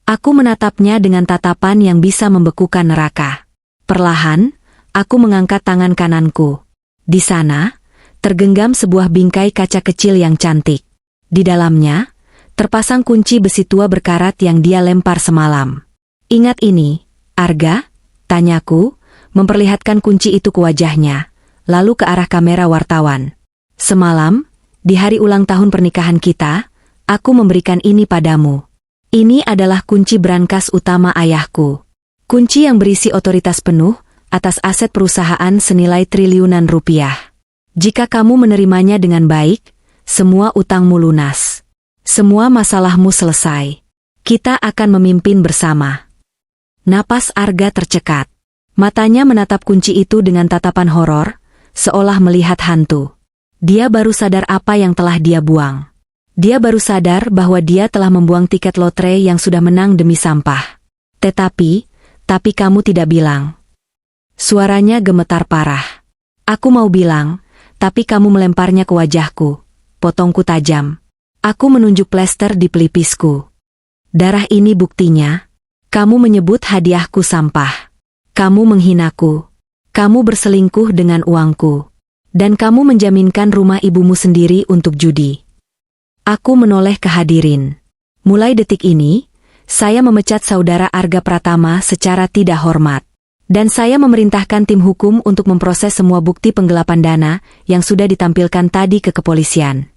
Speaker 1: Aku menatapnya dengan tatapan yang bisa membekukan neraka. Perlahan, aku mengangkat tangan kananku. Di sana, tergenggam sebuah bingkai kaca kecil yang cantik. Di dalamnya, terpasang kunci besi tua berkarat yang dia lempar semalam. Ingat ini, Arga? Tanyaku, memperlihatkan kunci itu ke wajahnya, lalu ke arah kamera wartawan. Semalam, di hari ulang tahun pernikahan kita, aku memberikan ini padamu. Ini adalah kunci brankas utama ayahku. Kunci yang berisi otoritas penuh atas aset perusahaan senilai triliunan rupiah. Jika kamu menerimanya dengan baik, semua utangmu lunas. Semua masalahmu selesai. Kita akan memimpin bersama. Napas Arga tercekat. Matanya menatap kunci itu dengan tatapan horor, seolah melihat hantu. Dia baru sadar apa yang telah dia buang. Dia baru sadar bahwa dia telah membuang tiket lotre yang sudah menang demi sampah. Tapi kamu tidak bilang. Suaranya gemetar parah. Aku mau bilang, tapi kamu melemparnya ke wajahku. Potongku tajam. Aku menunjuk plester di pelipisku. Darah ini buktinya. Kamu menyebut hadiahku sampah. Kamu menghinaku. Kamu berselingkuh dengan uangku. Dan kamu menjaminkan rumah ibumu sendiri untuk judi. Aku menoleh ke hadirin. Mulai detik ini, saya memecat saudara Arga Pratama secara tidak hormat. Dan saya memerintahkan tim hukum untuk memproses semua bukti penggelapan dana yang sudah ditampilkan tadi ke kepolisian.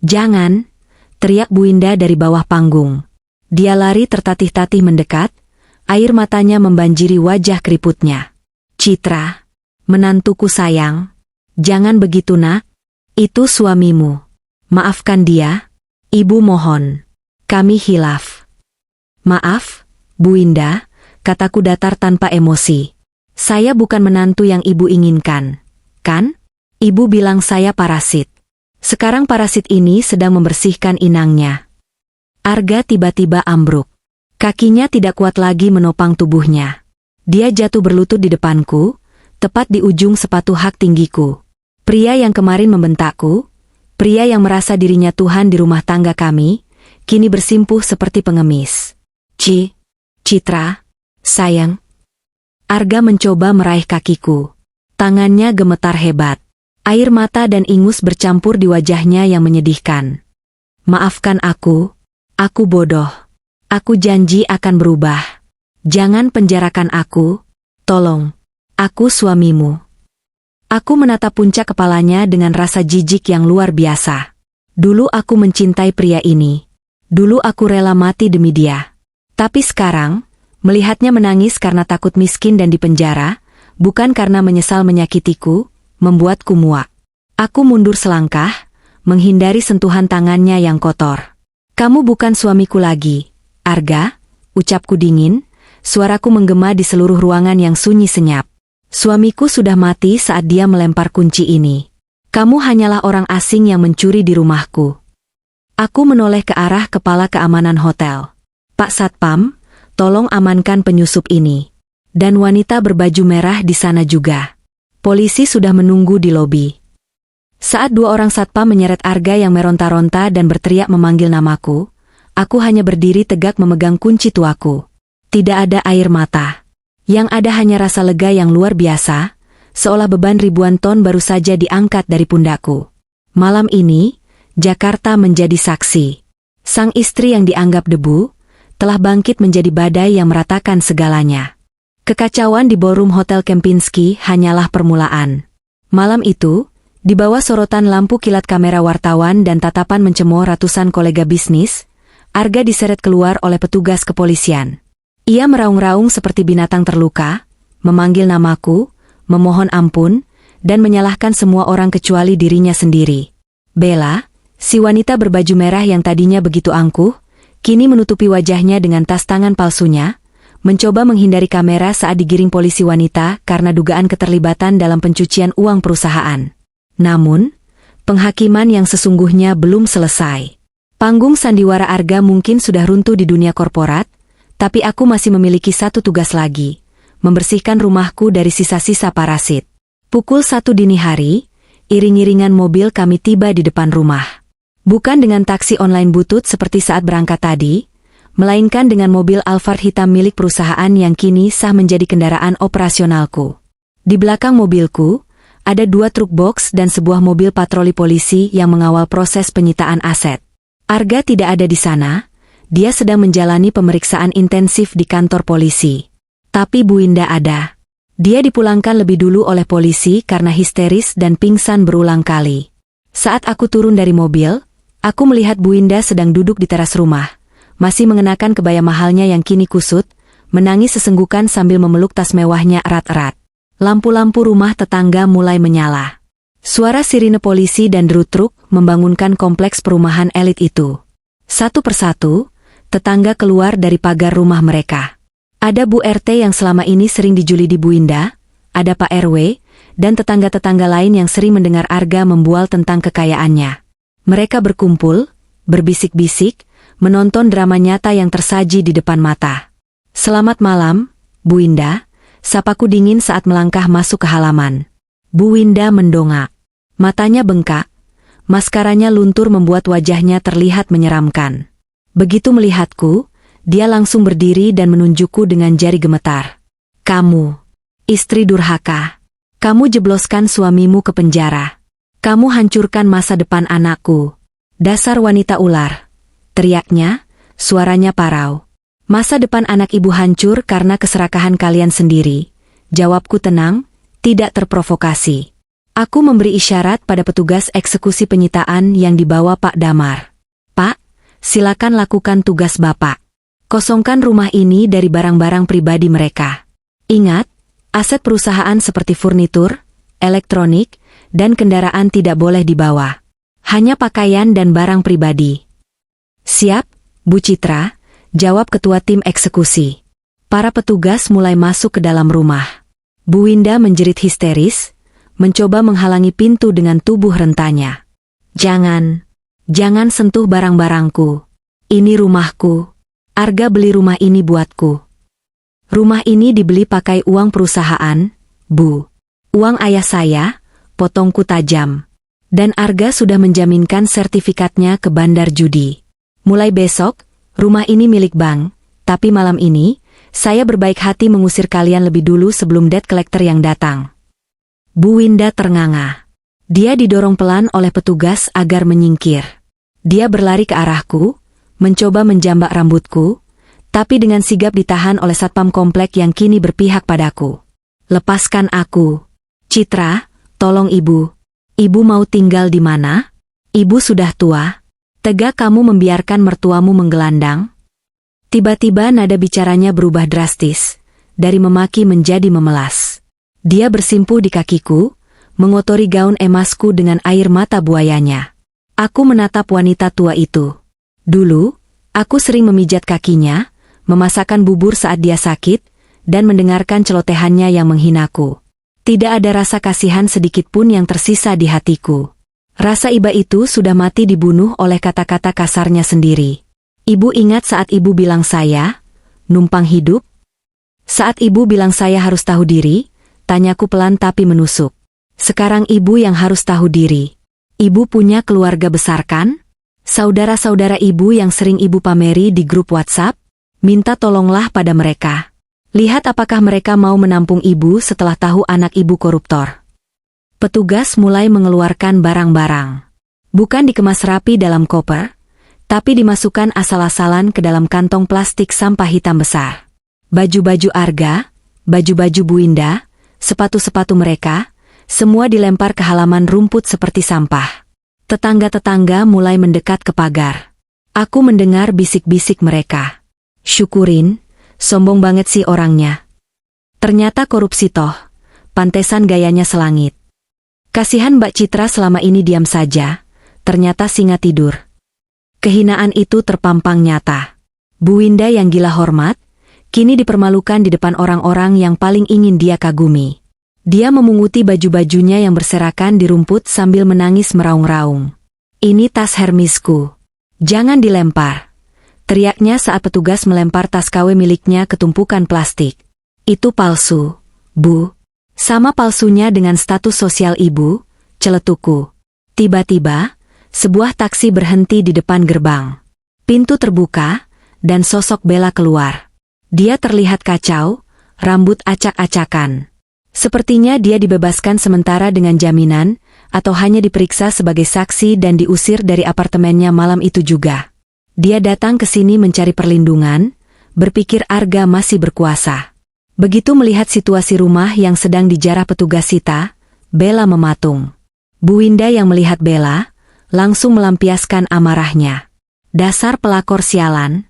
Speaker 1: Jangan, teriak Bu Indah dari bawah panggung. Dia lari tertatih-tatih mendekat, air matanya membanjiri wajah keriputnya. Citra, menantuku sayang. Jangan begitu nak, itu suamimu. Maafkan dia, ibu mohon. Kami hilaf. Maaf, Bu Indah, kataku datar tanpa emosi. Saya bukan menantu yang ibu inginkan, kan? Ibu bilang saya parasit. Sekarang parasit ini sedang membersihkan inangnya. Arga tiba-tiba ambruk. Kakinya tidak kuat lagi menopang tubuhnya. Dia jatuh berlutut di depanku, tepat di ujung sepatu hak tinggiku. Pria yang kemarin membentakku, pria yang merasa dirinya Tuhan di rumah tangga kami, kini bersimpuh seperti pengemis. Citra, sayang. Arga mencoba meraih kakiku. Tangannya gemetar hebat. Air mata dan ingus bercampur di wajahnya yang menyedihkan. Maafkan aku bodoh. Aku janji akan berubah. Jangan penjarakan aku, tolong. Aku suamimu. Aku menatap puncak kepalanya dengan rasa jijik yang luar biasa. Dulu aku mencintai pria ini. Dulu aku rela mati demi dia. Tapi sekarang, melihatnya menangis karena takut miskin dan dipenjara, bukan karena menyesal menyakitiku, membuatku muak. Aku mundur selangkah, menghindari sentuhan tangannya yang kotor. Kamu bukan suamiku lagi, Arga, ucapku dingin, suaraku menggema di seluruh ruangan yang sunyi senyap. Suamiku sudah mati saat dia melempar kunci ini. Kamu hanyalah orang asing yang mencuri di rumahku. Aku menoleh ke arah kepala keamanan hotel. Pak Satpam, tolong amankan penyusup ini. Dan wanita berbaju merah di sana juga. Polisi sudah menunggu di lobi. Saat dua orang satpam menyeret Arga yang meronta-ronta dan berteriak memanggil namaku, aku hanya berdiri tegak memegang kunci tuaku. Tidak ada air mata. Yang ada hanya rasa lega yang luar biasa, seolah beban ribuan ton baru saja diangkat dari pundakku. Malam ini, Jakarta menjadi saksi. Sang istri yang dianggap debu, telah bangkit menjadi badai yang meratakan segalanya. Kekacauan di ballroom Hotel Kempinski hanyalah permulaan. Malam itu, di bawah sorotan lampu kilat kamera wartawan dan tatapan mencemooh ratusan kolega bisnis, Arga diseret keluar oleh petugas kepolisian. Ia meraung-raung seperti binatang terluka, memanggil namaku, memohon ampun, dan menyalahkan semua orang kecuali dirinya sendiri. Bella, si wanita berbaju merah yang tadinya begitu angkuh, kini menutupi wajahnya dengan tas tangan palsunya, mencoba menghindari kamera saat digiring polisi wanita karena dugaan keterlibatan dalam pencucian uang perusahaan. Namun, penghakiman yang sesungguhnya belum selesai. Panggung sandiwara Arga mungkin sudah runtuh di dunia korporat, tapi aku masih memiliki satu tugas lagi, membersihkan rumahku dari sisa-sisa parasit. Pukul 1 dini hari, iring-iringan mobil kami tiba di depan rumah. Bukan dengan taksi online butut seperti saat berangkat tadi, melainkan dengan mobil Alphard hitam milik perusahaan yang kini sah menjadi kendaraan operasionalku. Di belakang mobilku, ada 2 truk box dan sebuah mobil patroli polisi yang mengawal proses penyitaan aset. Arga tidak ada di sana, dia sedang menjalani pemeriksaan intensif di kantor polisi. Tapi Bu Indah ada. Dia dipulangkan lebih dulu oleh polisi karena histeris dan pingsan berulang kali. Saat aku turun dari mobil, aku melihat Bu Indah sedang duduk di teras rumah, masih mengenakan kebaya mahalnya yang kini kusut, menangis sesenggukan sambil memeluk tas mewahnya erat-erat. Lampu-lampu rumah tetangga mulai menyala. Suara sirine polisi dan deru truk membangunkan kompleks perumahan elit itu. Satu persatu, tetangga keluar dari pagar rumah mereka. Ada Bu RT yang selama ini sering dijulidi Bu Indah, ada Pak RW, dan tetangga-tetangga lain yang sering mendengar Arga membual tentang kekayaannya. Mereka berkumpul, berbisik-bisik, menonton drama nyata yang tersaji di depan mata. Selamat malam, Bu Indah. Sapaku dingin saat melangkah masuk ke halaman. Bu Winda mendongak. Matanya bengkak. Maskaranya luntur membuat wajahnya terlihat menyeramkan. Begitu melihatku, dia langsung berdiri dan menunjukku dengan jari gemetar. Kamu, istri durhaka. Kamu jebloskan suamimu ke penjara. Kamu hancurkan masa depan anakku. Dasar wanita ular. Teriaknya, suaranya parau. Masa depan anak ibu hancur karena keserakahan kalian sendiri. Jawabku tenang, tidak terprovokasi. Aku memberi isyarat pada petugas eksekusi penyitaan yang dibawa Pak Damar. Pak, silakan lakukan tugas Bapak. Kosongkan rumah ini dari barang-barang pribadi mereka. Ingat, aset perusahaan seperti furnitur, elektronik, dan kendaraan tidak boleh dibawa. Hanya pakaian dan barang pribadi. Siap, Bu Citra. Jawab ketua tim eksekusi. Para petugas mulai masuk ke dalam rumah. Bu Winda menjerit histeris, mencoba menghalangi pintu dengan tubuh rentanya. Jangan sentuh barang-barangku. Ini rumahku. Arga beli rumah ini buatku. Rumah ini dibeli pakai uang perusahaan, Bu. Uang ayah saya, potongku tajam. Dan Arga sudah menjaminkan sertifikatnya ke bandar judi. Mulai besok, rumah ini milik Bang, tapi malam ini, saya berbaik hati mengusir kalian lebih dulu sebelum debt collector yang datang. Bu Winda ternganga. Dia didorong pelan oleh petugas agar menyingkir. Dia berlari ke arahku, mencoba menjambak rambutku, tapi dengan sigap ditahan oleh satpam komplek yang kini berpihak padaku. Lepaskan aku. Citra, tolong ibu. Ibu mau tinggal di mana? Ibu sudah tua. Tega kamu membiarkan mertuamu menggelandang? Tiba-tiba nada bicaranya berubah drastis, dari memaki menjadi memelas. Dia bersimpuh di kakiku, mengotori gaun emasku dengan air mata buayanya. Aku menatap wanita tua itu. Dulu, aku sering memijat kakinya, memasakkan bubur saat dia sakit, dan mendengarkan celotehannya yang menghinaku. Tidak ada rasa kasihan sedikit pun yang tersisa di hatiku. Rasa iba itu sudah mati dibunuh oleh kata-kata kasarnya sendiri. Ibu ingat saat ibu bilang saya, numpang hidup? Saat ibu bilang saya harus tahu diri, tanyaku pelan tapi menusuk. Sekarang ibu yang harus tahu diri. Ibu punya keluarga besar kan? Saudara-saudara ibu yang sering ibu pameri di grup WhatsApp? Minta tolonglah pada mereka. Lihat apakah mereka mau menampung ibu setelah tahu anak ibu koruptor. Petugas mulai mengeluarkan barang-barang. Bukan dikemas rapi dalam koper, tapi dimasukkan asal-asalan ke dalam kantong plastik sampah hitam besar. Baju-baju Arga, baju-baju Bu Winda, sepatu-sepatu mereka, semua dilempar ke halaman rumput seperti sampah. Tetangga-tetangga mulai mendekat ke pagar. Aku mendengar bisik-bisik mereka. Syukurin, sombong banget sih orangnya. Ternyata korupsi toh, pantesan gayanya selangit. Kasihan Mbak Citra selama ini diam saja, ternyata singa tidur. Kehinaan itu terpampang nyata. Bu Winda yang gila hormat, kini dipermalukan di depan orang-orang yang paling ingin dia kagumi. Dia memunguti baju-bajunya yang berserakan di rumput sambil menangis meraung-raung. Ini tas Hermesku. Jangan dilempar. Teriaknya saat petugas melempar tas KW miliknya ke tumpukan plastik. Itu palsu, Bu. Sama palsunya dengan status sosial ibu, celetuku. Tiba-tiba, sebuah taksi berhenti di depan gerbang. Pintu terbuka, dan sosok Bella keluar. Dia terlihat kacau, rambut acak-acakan. Sepertinya dia dibebaskan sementara dengan jaminan, atau hanya diperiksa sebagai saksi dan diusir dari apartemennya malam itu juga. Dia datang ke sini mencari perlindungan, berpikir Arga masih berkuasa. Begitu melihat situasi rumah yang sedang dijarah petugas sita, Bella mematung. Bu Winda yang melihat Bella, langsung melampiaskan amarahnya. Dasar pelakor sialan.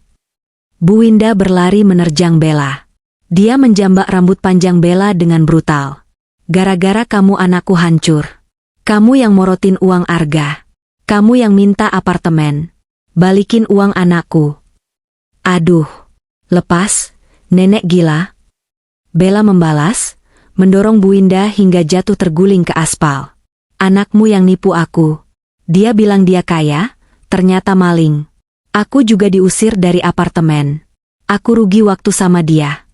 Speaker 1: Bu Winda berlari menerjang Bella. Dia menjambak rambut panjang Bella dengan brutal. Gara-gara kamu anakku hancur. Kamu yang morotin uang Arga. Kamu yang minta apartemen. Balikin uang anakku. Aduh. Lepas, nenek gila. Bella membalas, mendorong Bu Winda hingga jatuh terguling ke aspal. Anakmu yang nipu aku. Dia bilang dia kaya, ternyata maling. Aku juga diusir dari apartemen. Aku rugi waktu sama dia.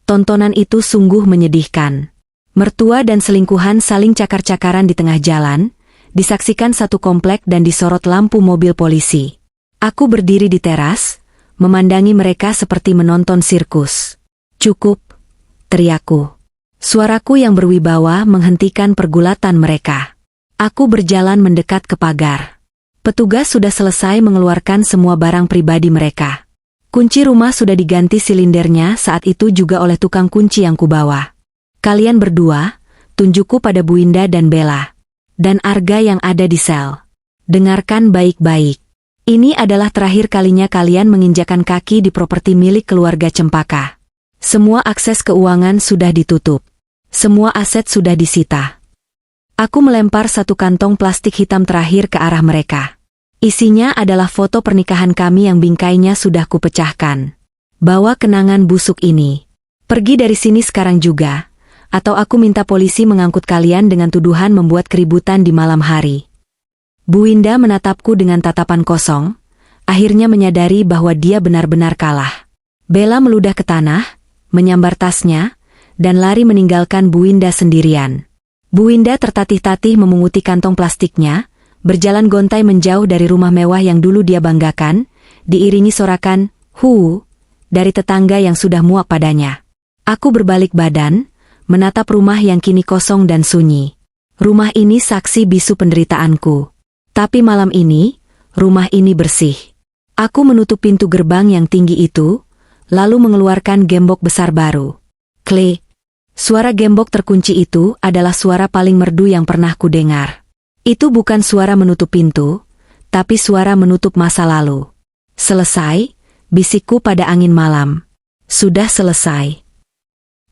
Speaker 1: Tontonan itu sungguh menyedihkan. Mertua dan selingkuhan saling cakar-cakaran di tengah jalan, disaksikan satu komplek dan disorot lampu mobil polisi. Aku berdiri di teras, memandangi mereka seperti menonton sirkus. Cukup. Teriakku. Suaraku yang berwibawa menghentikan pergulatan mereka. Aku berjalan mendekat ke pagar. Petugas sudah selesai mengeluarkan semua barang pribadi mereka. Kunci rumah sudah diganti silindernya saat itu juga oleh tukang kunci yang kubawa. Kalian berdua, tunjukku pada Bu Winda dan Bella. Dan Arga yang ada di sel. Dengarkan baik-baik. Ini adalah terakhir kalinya kalian menginjakan kaki di properti milik keluarga Cempaka. Semua akses keuangan sudah ditutup. Semua aset sudah disita. Aku melempar satu kantong plastik hitam terakhir ke arah mereka. Isinya adalah foto pernikahan kami yang bingkainya sudah kupecahkan. Bawa kenangan busuk ini. Pergi dari sini sekarang juga, atau aku minta polisi mengangkut kalian dengan tuduhan membuat keributan di malam hari. Bu Winda menatapku dengan tatapan kosong, akhirnya menyadari bahwa dia benar-benar kalah. Bella meludah ke tanah, menyambar tasnya, dan lari meninggalkan Bu Winda sendirian. Bu Winda tertatih-tatih memunguti kantong plastiknya, berjalan gontai menjauh dari rumah mewah yang dulu dia banggakan, diiringi sorakan, dari tetangga yang sudah muak padanya. Aku berbalik badan, menatap rumah yang kini kosong dan sunyi. Rumah ini saksi bisu penderitaanku. Tapi malam ini, rumah ini bersih. Aku menutup pintu gerbang yang tinggi itu, lalu mengeluarkan gembok besar baru. Klik. Suara gembok terkunci itu adalah suara paling merdu yang pernah kudengar. Itu bukan suara menutup pintu, tapi suara menutup masa lalu. Selesai, bisikku pada angin malam. Sudah selesai.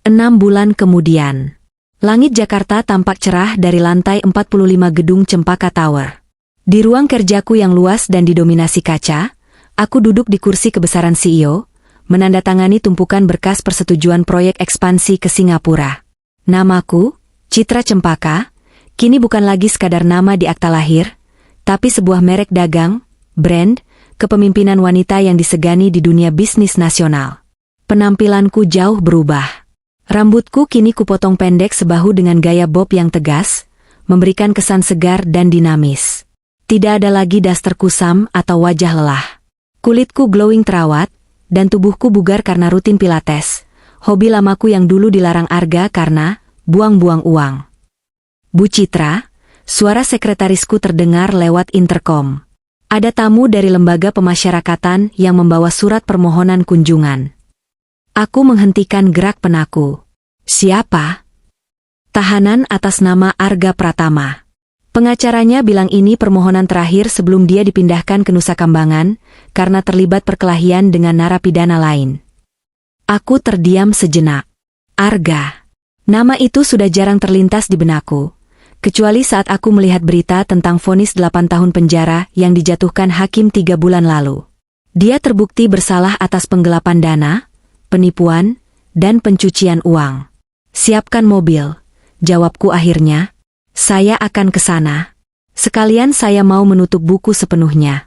Speaker 1: 6 bulan kemudian. Langit Jakarta tampak cerah dari lantai 45 gedung Cempaka Tower. Di ruang kerjaku yang luas dan didominasi kaca, aku duduk di kursi kebesaran CEO, menandatangani tumpukan berkas persetujuan proyek ekspansi ke Singapura. Namaku, Citra Cempaka, kini bukan lagi sekadar nama di akta lahir, tapi sebuah merek dagang, brand, kepemimpinan wanita yang disegani di dunia bisnis nasional. Penampilanku jauh berubah. Rambutku kini kupotong pendek sebahu dengan gaya bob yang tegas, memberikan kesan segar dan dinamis. Tidak ada lagi daster kusam atau wajah lelah. Kulitku glowing terawat, dan tubuhku bugar karena rutin pilates, hobi lamaku yang dulu dilarang Arga karena buang-buang uang. Bu Citra, suara sekretarisku terdengar lewat interkom. Ada tamu dari lembaga pemasyarakatan yang membawa surat permohonan kunjungan. Aku menghentikan gerak penaku. Siapa? Tahanan atas nama Arga Pratama. Pengacaranya bilang ini permohonan terakhir sebelum dia dipindahkan ke Nusa Kambangan karena terlibat perkelahian dengan narapidana lain. Aku terdiam sejenak. Arga. Nama itu sudah jarang terlintas di benakku, kecuali saat aku melihat berita tentang vonis 8 tahun penjara yang dijatuhkan hakim 3 bulan lalu. Dia terbukti bersalah atas penggelapan dana, penipuan, dan pencucian uang. Siapkan mobil, jawabku akhirnya. Saya akan ke sana. Sekalian saya mau menutup buku sepenuhnya.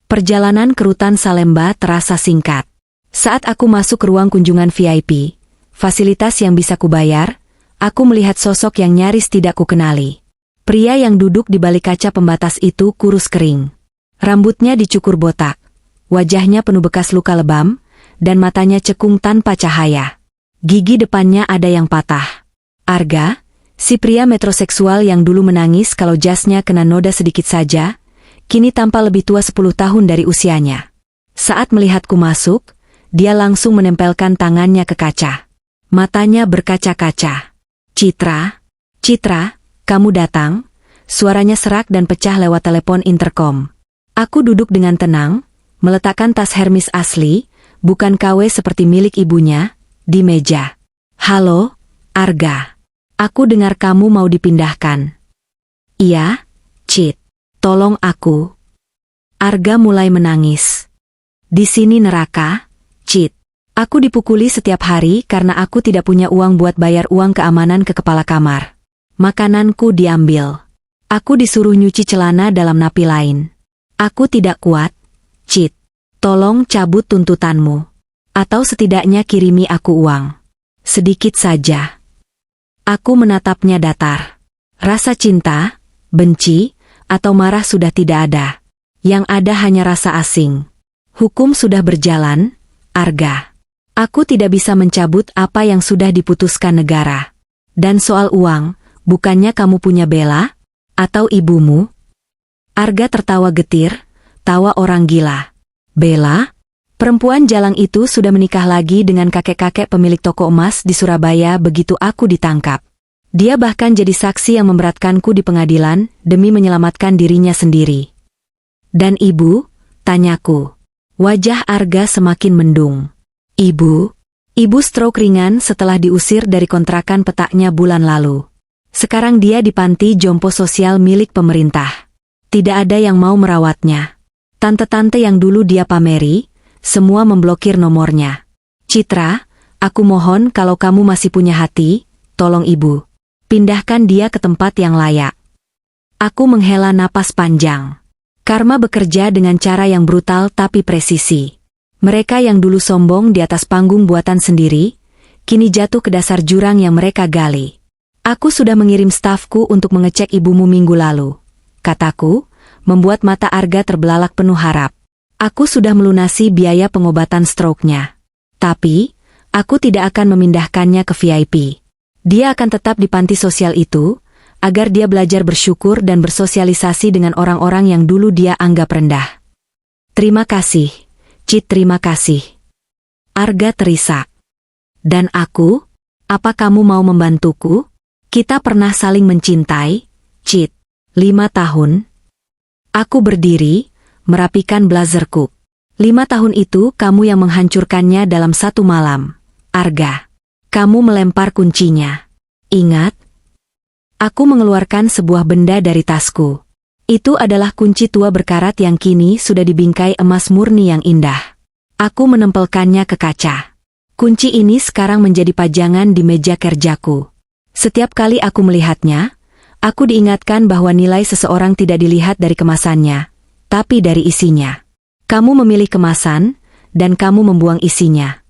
Speaker 1: Perjalanan ke rutan Salemba terasa singkat. Saat aku masuk ke ruang kunjungan VIP, fasilitas yang bisa kubayar, aku melihat sosok yang nyaris tidak kukenali. Pria yang duduk di balik kaca pembatas itu kurus kering. Rambutnya dicukur botak, wajahnya penuh bekas luka lebam, dan matanya cekung tanpa cahaya. Gigi depannya ada yang patah. Arga, si pria metroseksual yang dulu menangis kalau jasnya kena noda sedikit saja, kini tampak lebih tua 10 tahun dari usianya. Saat melihatku masuk, dia langsung menempelkan tangannya ke kaca. Matanya berkaca-kaca. Citra, kamu datang? Suaranya serak dan pecah lewat telepon interkom. Aku duduk dengan tenang, meletakkan tas Hermes asli, bukan KW seperti milik ibunya, di meja. Halo, Arga. Aku dengar kamu mau dipindahkan. Iya, Cit. Tolong aku. Arga mulai menangis. Di sini neraka, Cit. Aku dipukuli setiap hari karena aku tidak punya uang buat bayar uang keamanan ke kepala kamar. Makananku diambil. Aku disuruh nyuci celana dalam napi lain. Aku tidak kuat, Cit. Tolong cabut tuntutanmu. Atau setidaknya kirimi aku uang. Sedikit saja. Aku menatapnya datar. Rasa cinta, benci, atau marah sudah tidak ada. Yang ada hanya rasa asing. Hukum sudah berjalan, Arga. Aku tidak bisa mencabut apa yang sudah diputuskan negara. Dan soal uang, bukannya kamu punya Bella? Atau ibumu? Arga tertawa getir, tawa orang gila. Bella? Perempuan jalang itu sudah menikah lagi dengan kakek-kakek pemilik toko emas di Surabaya begitu aku ditangkap. Dia bahkan jadi saksi yang memberatkanku di pengadilan demi menyelamatkan dirinya sendiri. Dan ibu? Tanyaku. Wajah Arga semakin mendung. Ibu stroke ringan setelah diusir dari kontrakan petaknya bulan lalu. Sekarang dia di panti jompo sosial milik pemerintah. Tidak ada yang mau merawatnya. Tante-tante yang dulu dia pameri, semua memblokir nomornya. Citra, aku mohon kalau kamu masih punya hati, tolong ibu. Pindahkan dia ke tempat yang layak. Aku menghela napas panjang. Karma bekerja dengan cara yang brutal tapi presisi. Mereka yang dulu sombong di atas panggung buatan sendiri, kini jatuh ke dasar jurang yang mereka gali. Aku sudah mengirim stafku untuk mengecek ibumu minggu lalu. Kataku, membuat mata Arga terbelalak penuh harap. Aku sudah melunasi biaya pengobatan stroke-nya. Tapi, aku tidak akan memindahkannya ke VIP. Dia akan tetap di panti sosial itu, agar dia belajar bersyukur dan bersosialisasi dengan orang-orang yang dulu dia anggap rendah. Terima kasih, Cit, terima kasih. Arga terisak. Dan aku? Apa kamu mau membantuku? Kita pernah saling mencintai, Cit. 5 tahun. Aku berdiri, merapikan blazerku. 5 tahun itu kamu yang menghancurkannya dalam 1 malam. Arga. Kamu melempar kuncinya. Ingat? Aku mengeluarkan sebuah benda dari tasku. Itu adalah kunci tua berkarat yang kini sudah dibingkai emas murni yang indah. Aku menempelkannya ke kaca. Kunci ini sekarang menjadi pajangan di meja kerjaku. Setiap kali aku melihatnya, aku diingatkan bahwa nilai seseorang tidak dilihat dari kemasannya, tapi dari isinya. Kamu memilih kemasan, dan kamu membuang isinya.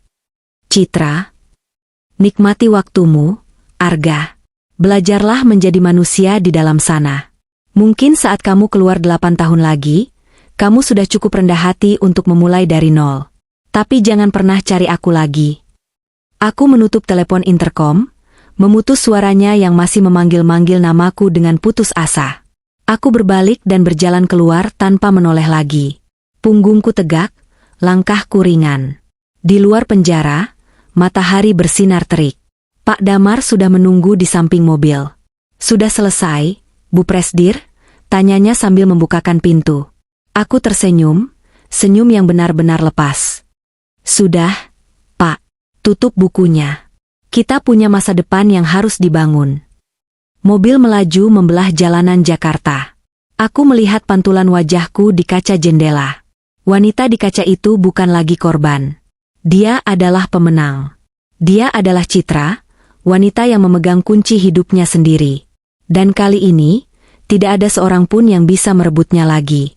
Speaker 1: Citra. Nikmati waktumu, Arga. Belajarlah menjadi manusia di dalam sana. Mungkin saat kamu keluar 8 tahun lagi, kamu sudah cukup rendah hati untuk memulai dari nol. Tapi jangan pernah cari aku lagi. Aku menutup telepon interkom, memutus suaranya yang masih memanggil-manggil namaku dengan putus asa. Aku berbalik dan berjalan keluar tanpa menoleh lagi. Punggungku tegak, langkahku ringan. Di luar penjara, matahari bersinar terik. Pak Damar sudah menunggu di samping mobil. Sudah selesai, Bu Presdir? Tanyanya sambil membukakan pintu. Aku tersenyum, senyum yang benar-benar lepas. Sudah, Pak. Tutup bukunya. Kita punya masa depan yang harus dibangun. Mobil melaju membelah jalanan Jakarta. Aku melihat pantulan wajahku di kaca jendela. Wanita di kaca itu bukan lagi korban. Dia adalah pemenang. Dia adalah Citra, wanita yang memegang kunci hidupnya sendiri. Dan kali ini, tidak ada seorang pun yang bisa merebutnya lagi.